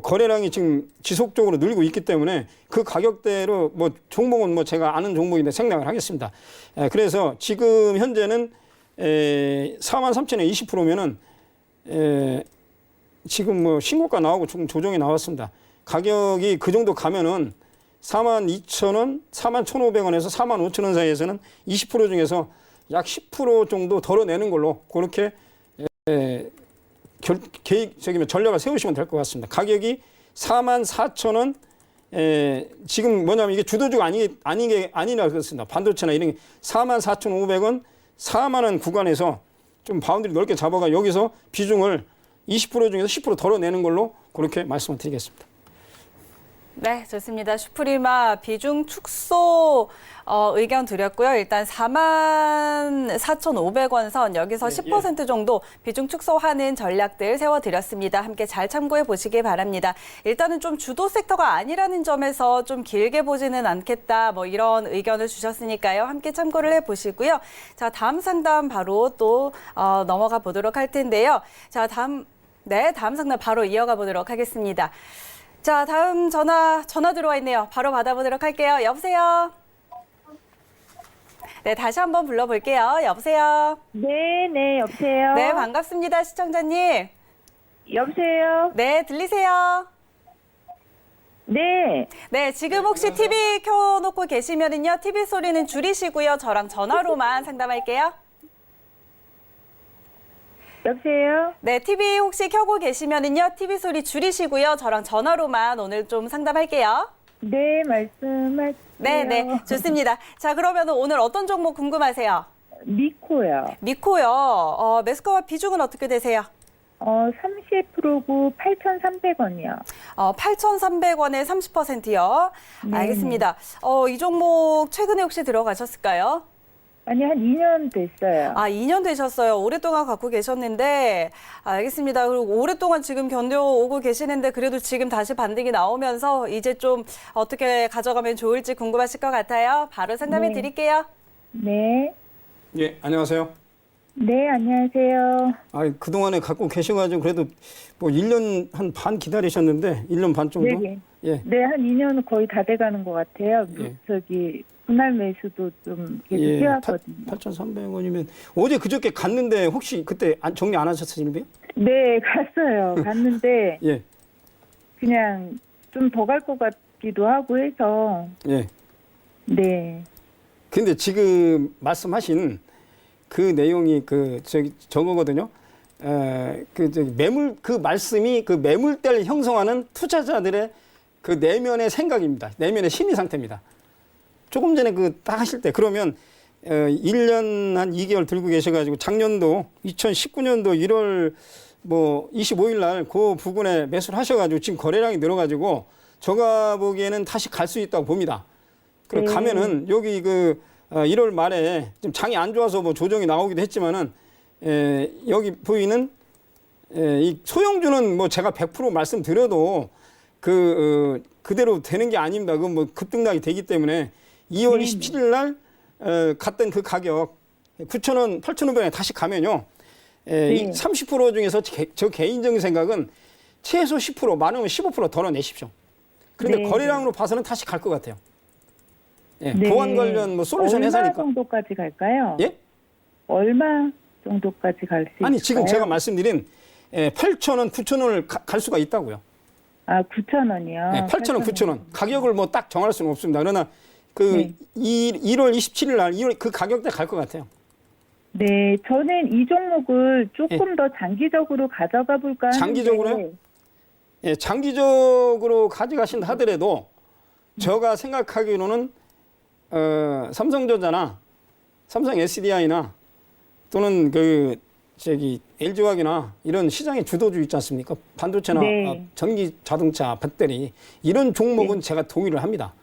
거래량이 지금 지속적으로 늘고 있기 때문에 그 가격대로 뭐 종목은 뭐 제가 아는 종목인데 생략을 하겠습니다. 그래서 지금 현재는 43,000원에 20%면은 지금 뭐 신고가 나오고 좀 조정이 나왔습니다. 가격이 그 정도 가면은 42,000원, 41,500원에서 45,000원 사이에서는 20% 중에서 약 10% 정도 덜어내는 걸로 그렇게 계획적이면 전략을 세우시면 될 것 같습니다. 가격이 44,000원, 지금 뭐냐면 이게 주도주가 아니라 그렇습니다. 반도체나 이런 게 44,500원, 4만 원 구간에서 좀 바운드리 넓게 잡아가 여기서 비중을 20% 중에서 10% 덜어내는 걸로 그렇게 말씀을 드리겠습니다. 네, 좋습니다. 슈프리마 비중 축소 의견 드렸고요. 일단 44,500원 선 여기서 10% 정도 비중 축소하는 전략들 세워드렸습니다. 함께 잘 참고해 보시기 바랍니다. 일단은 좀 주도 섹터가 아니라는 점에서 좀 길게 보지는 않겠다 뭐 이런 의견을 주셨으니까요. 함께 참고를 해보시고요. 자, 다음 상담 바로 또 넘어가 보도록 할 텐데요. 자, 다음 상담 바로 이어가 보도록 하겠습니다. 자, 다음 전화 들어와 있네요. 바로 받아보도록 할게요. 여보세요? 네, 다시 한번 불러볼게요. 여보세요? 네, 여보세요. 네, 반갑습니다. 시청자님. 여보세요. 네, 들리세요? 네. 네, 지금 혹시 TV 켜놓고 계시면은요, TV 소리는 줄이시고요. 저랑 전화로만 상담할게요. 여보세요? 네, TV 혹시 켜고 계시면은요, TV 소리 줄이시고요. 저랑 전화로만 오늘 좀 상담할게요. 네, 말씀하세요. 네, 좋습니다. 자, 그러면 오늘 어떤 종목 궁금하세요? 미코요. 미코요. 매수가와 비중은 어떻게 되세요? 30%고 8,300원이요. 8,300원에 30%요. 네. 알겠습니다. 이 종목 최근에 혹시 들어가셨을까요? 아니, 한 2년 됐어요. 2년 되셨어요. 오랫동안 갖고 계셨는데, 알겠습니다. 그리고 오랫동안 지금 견뎌오고 계시는데, 그래도 지금 다시 반등이 나오면서 이제 좀 어떻게 가져가면 좋을지 궁금하실 것 같아요. 바로 상담해 네. 드릴게요. 네. 예, 안녕하세요. 네, 안녕하세요. 그동안에 갖고 계셔가지고 그래도 뭐 1년 한 반 기다리셨는데 1년 반 정도? 네. 예. 네, 한 2년은 거의 다 돼가는 것 같아요. 예. 분할 매수도 좀 계속 예, 해왔거든요. 8,300원이면 어제 그저께 갔는데 혹시 그때 정리 안 하셨어요? 네, 갔어요. 갔는데 예. 그냥 좀 더 갈 것 같기도 하고 해서 예. 네. 근데 지금 말씀하신 그 내용이 저거거든요. 그 말씀이 그 매물대를 형성하는 투자자들의 그 내면의 생각입니다. 내면의 심리 상태입니다. 조금 전에 딱 하실 때 그러면 1년 한 2개월 들고 계셔가지고 작년도 2019년도 1월 25일 날 그 부근에 매수를 하셔가지고 지금 거래량이 늘어가지고 제가 보기에는 다시 갈 수 있다고 봅니다. 그럼 네. 가면은 여기 1월 말에 좀 장이 안 좋아서 조정이 나오기도 했지만은 여기 보이는 이 소형주는 제가 100% 말씀드려도 그대로 되는 게 아닙니다. 그건 급등락이 되기 때문에 2월 27일 날 갔던 그 가격 9,000원, 8,500원에 다시 가면요. 이 30% 중에서 저 개인적인 생각은 최소 10%, 많으면 15% 덜어내십시오. 그런데 거래량으로 봐서는 다시 갈 것 같아요. 예, 네. 보안 관련 솔루션 회사니까. 얼마 정도까지 갈까요? 예? 얼마 정도까지 갈 수 있을까요? 아니 지금 제가 말씀드린 8,000원, 9,000원을 갈 수가 있다고요. 9,000원이요. 네, 8,000원, 9,000원. 가격을 딱 정할 수는 없습니다. 그러나 네. 1월 27일 날 그 가격대 갈 것 같아요. 네, 저는 이 종목을 조금 더 장기적으로 가져가 볼까 하는데. 장기적으로요? 예, 장기적으로 가져가신다 하더라도 제가 생각하기로는 삼성전자나 삼성 SDI나 또는 LG화학이나 이런 시장의 주도주 있지 않습니까? 반도체나 네. 전기 자동차, 배터리 이런 종목은 제가 동의를 합니다.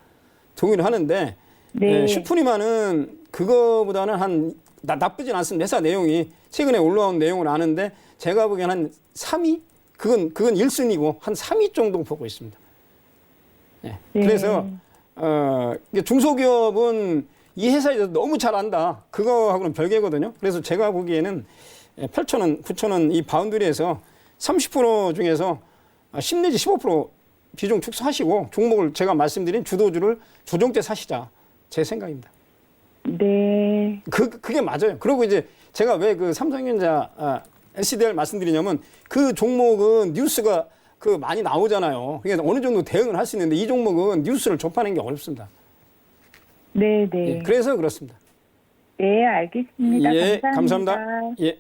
동의를 하는데 네. 슈프리마는 그거보다는 나쁘진 않습니다. 회사 내용이 최근에 올라온 내용을 아는데 제가 보기엔 한 3위? 그건 1순위고 한 3위 정도 보고 있습니다. 예. 네. 그래서 이게 중소기업은 이 회사에서 너무 잘 안다. 그거하고는 별개거든요. 그래서 제가 보기에는 8,000원, 9,000원 이 바운드리에서 30% 중에서 10 내지 15% 비중 축소하시고 종목을 제가 말씀드린 주도주를 조정 때 사시자. 제 생각입니다. 네. 그게 맞아요. 그리고 이제 제가 왜 삼성전자 SDR 말씀드리냐면 그 종목은 뉴스가 많이 나오잖아요. 그러니까 어느 정도 대응을 할 수 있는데 이 종목은 뉴스를 접하는 게 어렵습니다. 네, 네. 예, 그래서 그렇습니다. 네, 알겠습니다. 예, 감사합니다. 예.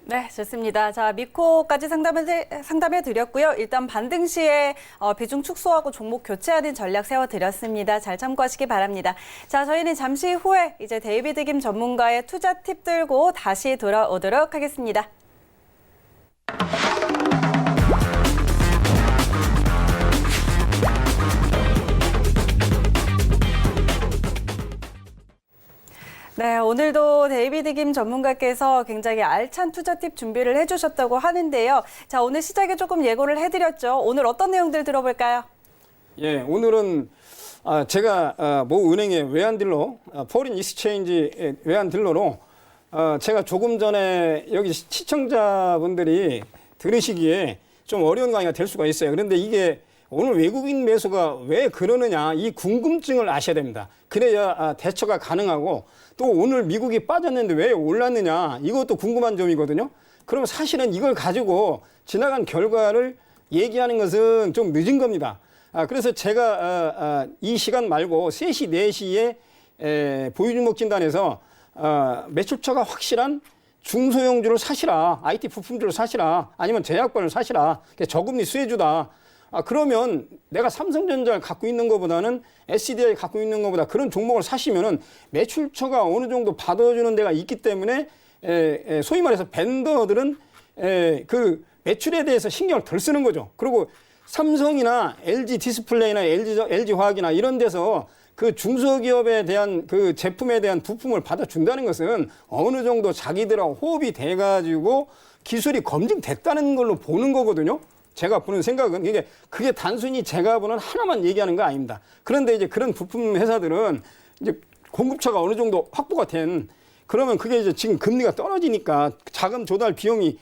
네, 좋습니다. 자, 미코까지 상담해 드렸고요. 일단 반등 시에 비중 축소하고 종목 교체하는 전략 세워드렸습니다. 잘 참고하시기 바랍니다. 자, 저희는 잠시 후에 이제 데이비드 김 전문가의 투자 팁 들고 다시 돌아오도록 하겠습니다. 네, 오늘도 데이비드 김 전문가께서 굉장히 알찬 투자 팁 준비를 해주셨다고 하는데요. 자, 오늘 시작에 조금 예고를 해드렸죠. 오늘 어떤 내용들 들어볼까요? 예, 오늘은 제가 모 은행의 외환딜러, 포린 익스체인지 외환딜러로 제가 조금 전에 여기 시청자분들이 들으시기에 좀 어려운 강의가 될 수가 있어요. 그런데 이게 오늘 외국인 매수가 왜 그러느냐 이 궁금증을 아셔야 됩니다. 그래야 대처가 가능하고 또 오늘 미국이 빠졌는데 왜 올랐느냐 이것도 궁금한 점이거든요. 그럼 사실은 이걸 가지고 지나간 결과를 얘기하는 것은 좀 늦은 겁니다. 그래서 제가 이 시간 말고 3시, 4시에 보유주목 진단에서 매출처가 확실한 중소형주를 사시라, IT 부품주를 사시라, 아니면 제약바를 사시라, 저금리 수혜주다. 그러면 내가 삼성전자를 갖고 있는 것보다는 SDI 갖고 있는 것보다 그런 종목을 사시면은 매출처가 어느 정도 받아주는 데가 있기 때문에 소위 말해서 벤더들은 그 매출에 대해서 신경을 덜 쓰는 거죠. 그리고 삼성이나 LG 디스플레이나 LG 화학이나 이런 데서 그 중소기업에 대한 그 제품에 대한 부품을 받아준다는 것은 어느 정도 자기들하고 호흡이 돼가지고 기술이 검증됐다는 걸로 보는 거거든요. 제가 보는 생각은 그게 단순히 제가 보는 하나만 얘기하는 거 아닙니다. 그런데 이제 그런 부품 회사들은 이제 공급처가 어느 정도 확보가 된 그러면 그게 이제 지금 금리가 떨어지니까 자금 조달 비용이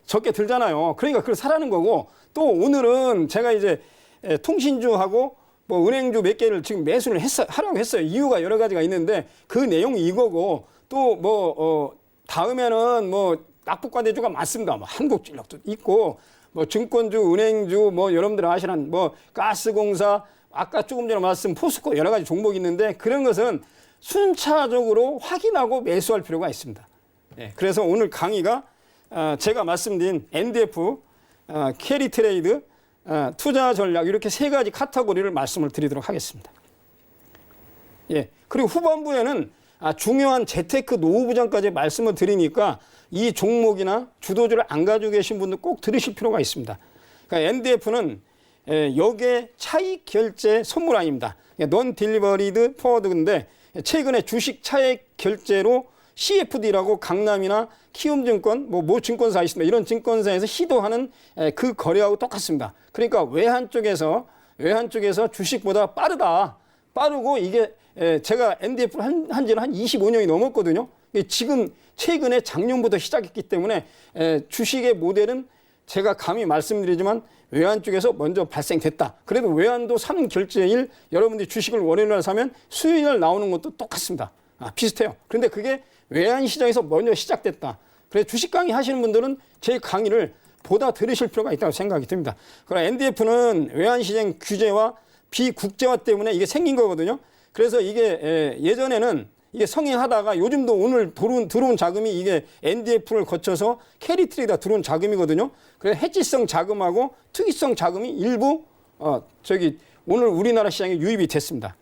적게 들잖아요. 그러니까 그걸 사라는 거고 또 오늘은 제가 이제 통신주하고 뭐 은행주 몇 개를 지금 매수를 하라고 했어요. 이유가 여러 가지가 있는데 그 내용이 이거고 또 뭐 다음에는 뭐 낙폭과대주가 많습니다. 뭐 한국전력도 있고 뭐 증권주, 은행주, 뭐 여러분들 아시는 뭐 가스공사, 아까 조금 전에 말씀 포스코 여러 가지 종목이 있는데 그런 것은 순차적으로 확인하고 매수할 필요가 있습니다. 그래서 오늘 강의가 제가 말씀드린 NDF, 캐리 트레이드, 투자 전략 이렇게 세 가지 카테고리를 말씀을 드리도록 하겠습니다. 그리고 후반부에는 중요한 재테크 노후 부장까지 말씀을 드리니까 이 종목이나 주도주를 안 가지고 계신 분들 꼭 들으실 필요가 있습니다. 그러니까 NDF는 역의 차익 결제 선물아입니다. non delivered forward인데 최근에 주식 차익 결제로 CFD라고 강남이나 키움증권, 모 증권사 있습니다. 이런 증권사에서 시도하는 그 거래하고 똑같습니다. 그러니까 외환 쪽에서 주식보다 빠르고 이게 제가 NDF를 한 지는 한 25년이 넘었거든요. 지금 최근에 작년부터 시작했기 때문에 주식의 모델은 제가 감히 말씀드리지만 외환 쪽에서 먼저 발생됐다. 그래도 외환도 3결제일 여러분들이 주식을 월요일날 사면 수요일날 나오는 것도 똑같습니다. 비슷해요. 그런데 그게 외환 시장에서 먼저 시작됐다. 그래서 주식 강의 하시는 분들은 제 강의를 보다 들으실 필요가 있다고 생각이 듭니다. 그러나 NDF는 외환 시장 규제와 비국제화 때문에 이게 생긴 거거든요. 그래서 이게 예전에는 이게 성행하다가 요즘도 오늘 들어온 자금이 이게 NDF를 거쳐서 캐리 트레이드가 들어온 자금이거든요. 그래서 해지성 자금하고 투기성 자금이 일부 오늘 우리나라 시장에 유입이 됐습니다.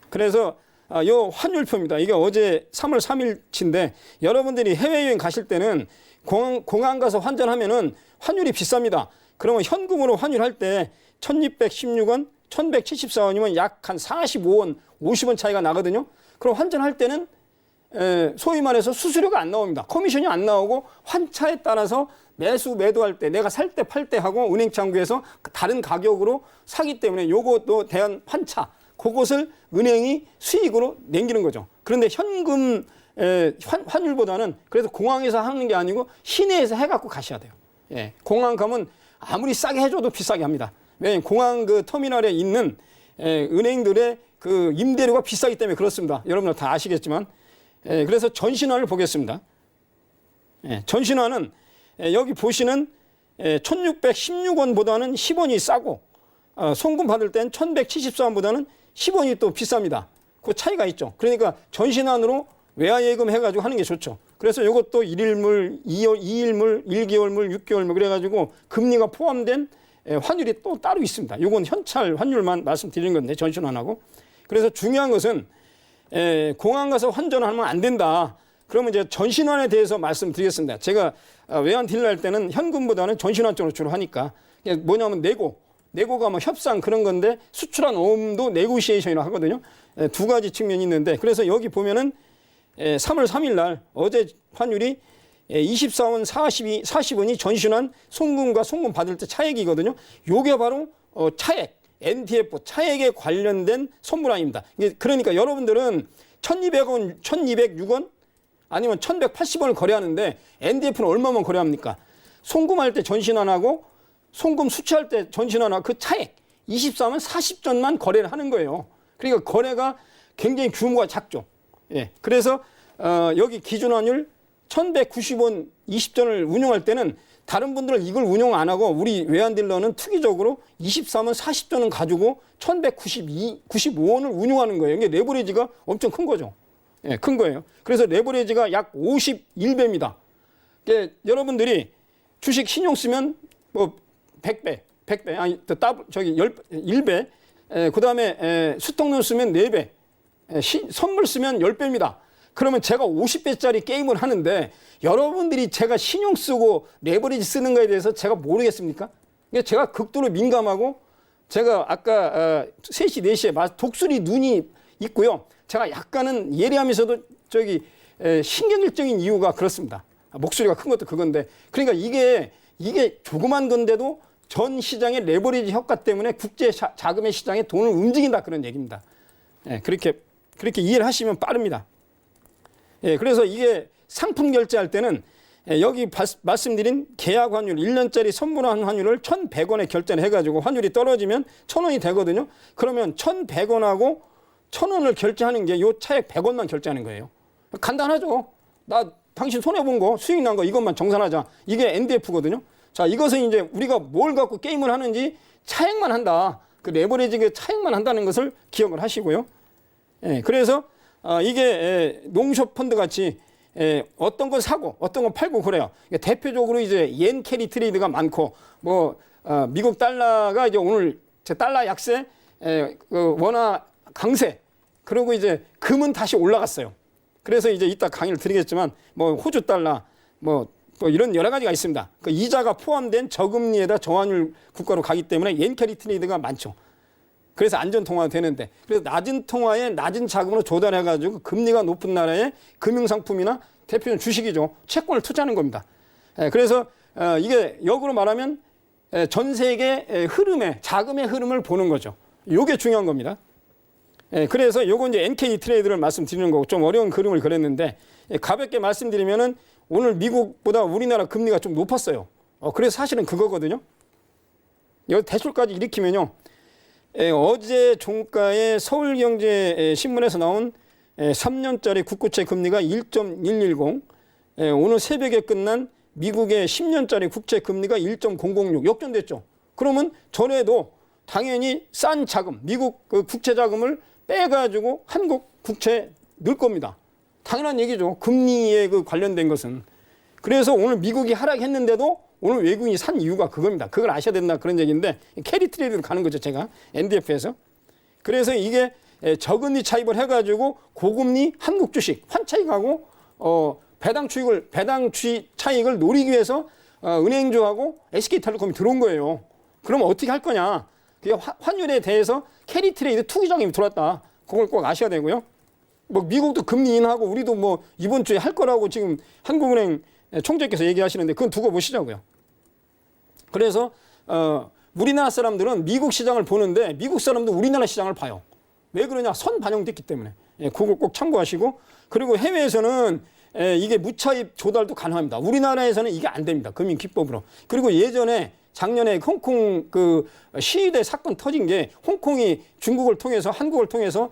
그래서 요 환율표입니다. 이게 어제 3월 3일치인데 여러분들이 해외여행 가실 때는 공항 가서 환전하면은 환율이 비쌉니다. 그러면 현금으로 환율할 때 1,616원, 1,174원이면 약 한 45원, 50원 차이가 나거든요. 그럼 환전할 때는 소위 말해서 수수료가 안 나옵니다. 커미션이 안 나오고 환차에 따라서 매도할 때 내가 살 때 팔 때 하고 은행 창구에서 다른 가격으로 사기 때문에 요것도 대한 환차 그것을 은행이 수익으로 남기는 거죠. 그런데 현금 환율보다는 그래서 공항에서 하는 게 아니고 시내에서 해갖고 가셔야 돼요. 공항 가면 아무리 싸게 해줘도 비싸게 합니다. 왜냐하면 공항 그 터미널에 있는 은행들의 그 임대료가 비싸기 때문에 그렇습니다. 여러분들 다 아시겠지만. 그래서 전신화를 보겠습니다. 전신화는 여기 보시는 1,616원보다는 10원이 싸고 송금 받을 땐 1,174원보다는 10원이 또 비쌉니다. 그 차이가 있죠. 그러니까 전신환으로 외화예금 해가지고 하는 게 좋죠. 그래서 이것도 1일물, 2일물, 1개월물, 6개월물 그래가지고 금리가 포함된 환율이 또 따로 있습니다. 이건 현찰 환율만 말씀드리는 건데 전신환하고. 그래서 중요한 것은 공항 가서 환전하면 안 된다. 그러면 이제 전신환에 대해서 말씀드리겠습니다. 제가 외환 딜러 할 때는 현금보다는 전신환 쪽으로 주로 하니까 뭐냐면 내고가 뭐 협상 그런 건데 수출한 어음도 네고시에이션이라고 하거든요. 두 가지 측면이 있는데 그래서 여기 보면은 3월 3일 날 어제 환율이 24원 40원이 전신환 송금과 송금 받을 때 차액이거든요. 요게 바로 차액, NDF 차액에 관련된 선물아입니다. 그러니까 여러분들은 1,200원, 1,206원 아니면 1,180원을 거래하는데 NDF는 얼마만 거래합니까? 송금할 때 전신환하고 송금 수취할 때 전신환하고 그 차액 24만 40전만 거래를 하는 거예요. 그러니까 거래가 굉장히 규모가 작죠. 그래서 여기 기준환율 1,190원 20전을 운용할 때는 다른 분들은 이걸 운용 안 하고 우리 외환딜러는 특이적으로 24만 40전은 가지고 1,195원을 운용하는 거예요. 이게 레버리지가 엄청 큰 거죠. 예, 큰 거예요. 그래서 레버리지가 약 51배입니다. 여러분들이 주식 신용 쓰면 뭐 100배, 아니 저기 1배, 그다음에 수통료 쓰면 4배, 선물 쓰면 10배입니다. 그러면 제가 50배짜리 게임을 하는데 여러분들이 제가 신용 쓰고 레버리지 쓰는 거에 대해서 제가 모르겠습니까? 제가 극도로 민감하고 제가 아까 3시, 4시에 독수리 눈이 있고요. 제가 약간은 예리하면서도 신경질적인 이유가 그렇습니다. 목소리가 큰 것도 그건데. 그러니까 이게 조그만 건데도 전 시장의 레버리지 효과 때문에 국제 자금의 시장에 돈을 움직인다 그런 얘기입니다. 예, 그렇게 이해를 하시면 빠릅니다. 예, 그래서 이게 상품 결제할 때는 여기 말씀드린 계약 환율 1년짜리 선물한 환율을 1,100원에 결제를 해가지고 환율이 떨어지면 1,000원이 되거든요. 그러면 1,100원하고 1,000원을 결제하는 게 요 차액 100원만 결제하는 거예요. 간단하죠. 나 당신 손해본 거 수익 난 거 이것만 정산하자. 이게 NDF거든요. 자, 이것은 이제 우리가 뭘 갖고 게임을 하는지 차액만 한다. 그 레버리지의 차액만 한다는 것을 기억을 하시고요. 예, 그래서 이게 롱숏 펀드 같이 어떤 걸 사고 어떤 걸 팔고 그래요. 대표적으로 이제 옌 캐리 트레이드가 많고 미국 달러가 이제 오늘 달러 약세, 그 원화 강세, 그리고 이제 금은 다시 올라갔어요. 그래서 이제 이따 강의를 드리겠지만 뭐 호주 달러 또 이런 여러 가지가 있습니다. 그 이자가 포함된 저금리에다 저환율 국가로 가기 때문에 옌 캐리 트레이드가 많죠. 그래서 안전 통화가 되는데, 그래서 낮은 통화에 낮은 자금으로 조달해가지고 금리가 높은 나라의 금융상품이나 대표적인 주식이죠. 채권을 투자하는 겁니다. 그래서 이게 역으로 말하면 전 세계 흐름의 자금의 흐름을 보는 거죠. 이게 중요한 겁니다. 그래서 요거 이제 NK 트레이드를 말씀드리는 거고, 좀 어려운 그림을 그렸는데 가볍게 말씀드리면은 오늘 미국보다 우리나라 금리가 좀 높았어요. 그래서 사실은 그거거든요. 여기 대출까지 일으키면요. 어제 종가에 서울경제신문에서 나온 3년짜리 국고채 금리가 1.110, 오늘 새벽에 끝난 미국의 10년짜리 국채 금리가 1.006 역전됐죠. 그러면 전에도 당연히 싼 자금, 미국 그 국채 자금을 빼가지고 한국 국채에 넣을 겁니다. 당연한 얘기죠. 금리에 그 관련된 것은. 그래서 오늘 미국이 하락했는데도 오늘 외국인이 산 이유가 그겁니다. 그걸 아셔야 된다 그런 얘기인데 캐리 트레이드로 가는 거죠. 제가 NDF에서. 그래서 이게 저금리 차입을 해가지고 고금리 한국 주식 환차익하고 배당 차익을 노리기 위해서 은행주하고 SK텔레콤이 들어온 거예요. 그럼 어떻게 할 거냐? 그게 환율에 대해서 캐리 트레이드 투기 자금이 들어왔다. 그걸 꼭 아셔야 되고요. 뭐 미국도 금리 인하고 우리도 뭐 이번 주에 할 거라고 지금 한국은행 총재께서 얘기하시는데 그건 두고 보시자고요. 그래서 우리나라 사람들은 미국 시장을 보는데 미국 사람도 우리나라 시장을 봐요. 왜 그러냐? 선 반영됐기 때문에. 그거 꼭 참고하시고, 그리고 해외에서는 이게 무차입 조달도 가능합니다. 우리나라에서는 이게 안 됩니다. 금융기법으로. 그리고 예전에 작년에 홍콩 그 시위대 사건 터진 게 홍콩이 중국을 통해서 한국을 통해서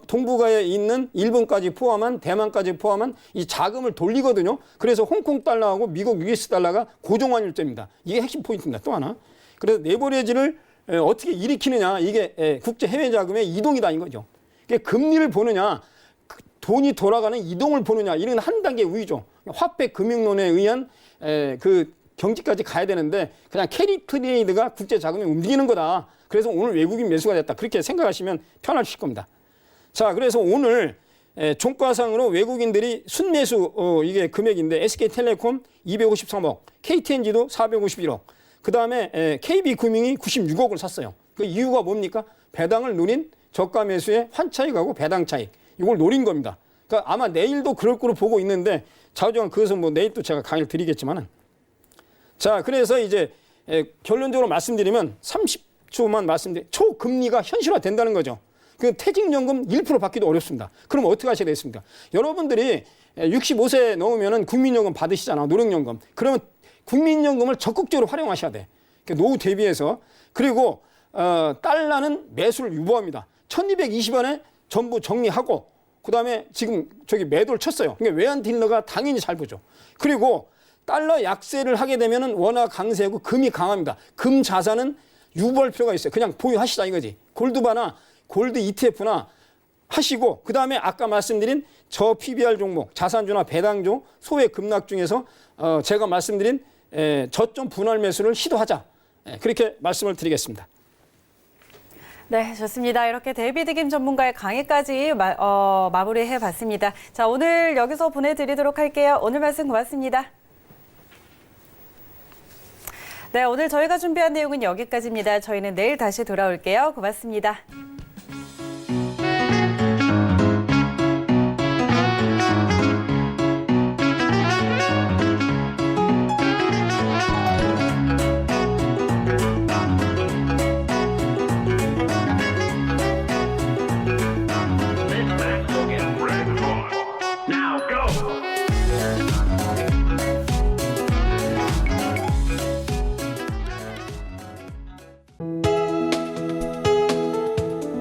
동북아에 있는 일본까지 포함한 대만까지 포함한 이 자금을 돌리거든요. 그래서 홍콩 달러하고 미국 US 달러가 고정환율제입니다. 이게 핵심 포인트입니다. 또 하나. 그래서 레버리지를 어떻게 일으키느냐, 이게 국제 해외 자금의 이동이다 이거죠. 금리를 보느냐, 돈이 돌아가는 이동을 보느냐, 이런 한 단계 우위죠. 화폐 금융론에 의한 그 경지까지 가야 되는데 그냥 캐리 트레이드가 국제 자금이 움직이는 거다. 그래서 오늘 외국인 매수가 됐다. 그렇게 생각하시면 편하실 겁니다. 자, 그래서 오늘 종가상으로 외국인들이 순매수 이게 금액인데 SK텔레콤 253억, KTNG도 451억, 그 다음에 KB금융이 96억을 샀어요. 그 이유가 뭡니까? 배당을 노린 저가 매수의 환차익하고 배당 차익. 이걸 노린 겁니다. 그러니까 아마 내일도 그럴 거로 보고 있는데 자주간 그것은 뭐 내일 또 제가 강의를 드리겠지만은. 자, 그래서 이제 결론적으로 말씀드리면 30초만 말씀드리면 초금리가 현실화된다는 거죠. 그 퇴직연금 1% 받기도 어렵습니다. 그럼 어떻게 하셔야 되겠습니까? 여러분들이 65세 넘으면은 국민연금 받으시잖아, 노령연금. 그러면 국민연금을 적극적으로 활용하셔야 돼. 노후 대비해서. 그리고 달러는 매수를 유보합니다. 1220원에 전부 정리하고 그다음에 지금 저기 매도를 쳤어요. 그러니까 외환 딜러가 당연히 잘 보죠. 그리고 달러 약세를 하게 되면은 원화 강세하고 금이 강합니다. 금 자산은 유보할 필요가 있어요. 그냥 보유하시다 이거지. 골드바나 골드 ETF나 하시고 그다음에 아까 말씀드린 저 PBR 종목, 자산주나 배당주, 소액 급락 중에서 제가 말씀드린 저점 분할 매수를 시도하자. 그렇게 말씀을 드리겠습니다. 네, 좋습니다. 이렇게 데이비드 김 전문가의 강의까지 마무리해봤습니다. 자, 오늘 여기서 보내드리도록 할게요. 오늘 말씀 고맙습니다. 네, 오늘 저희가 준비한 내용은 여기까지입니다. 저희는 내일 다시 돌아올게요. 고맙습니다.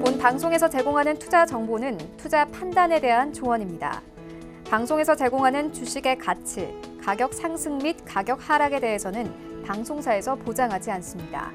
본 방송에서 제공하는 투자 정보는 투자 판단에 대한 조언입니다. 방송에서 제공하는 주식의 가치, 가격 상승 및 가격 하락에 대해서는 방송사에서 보장하지 않습니다.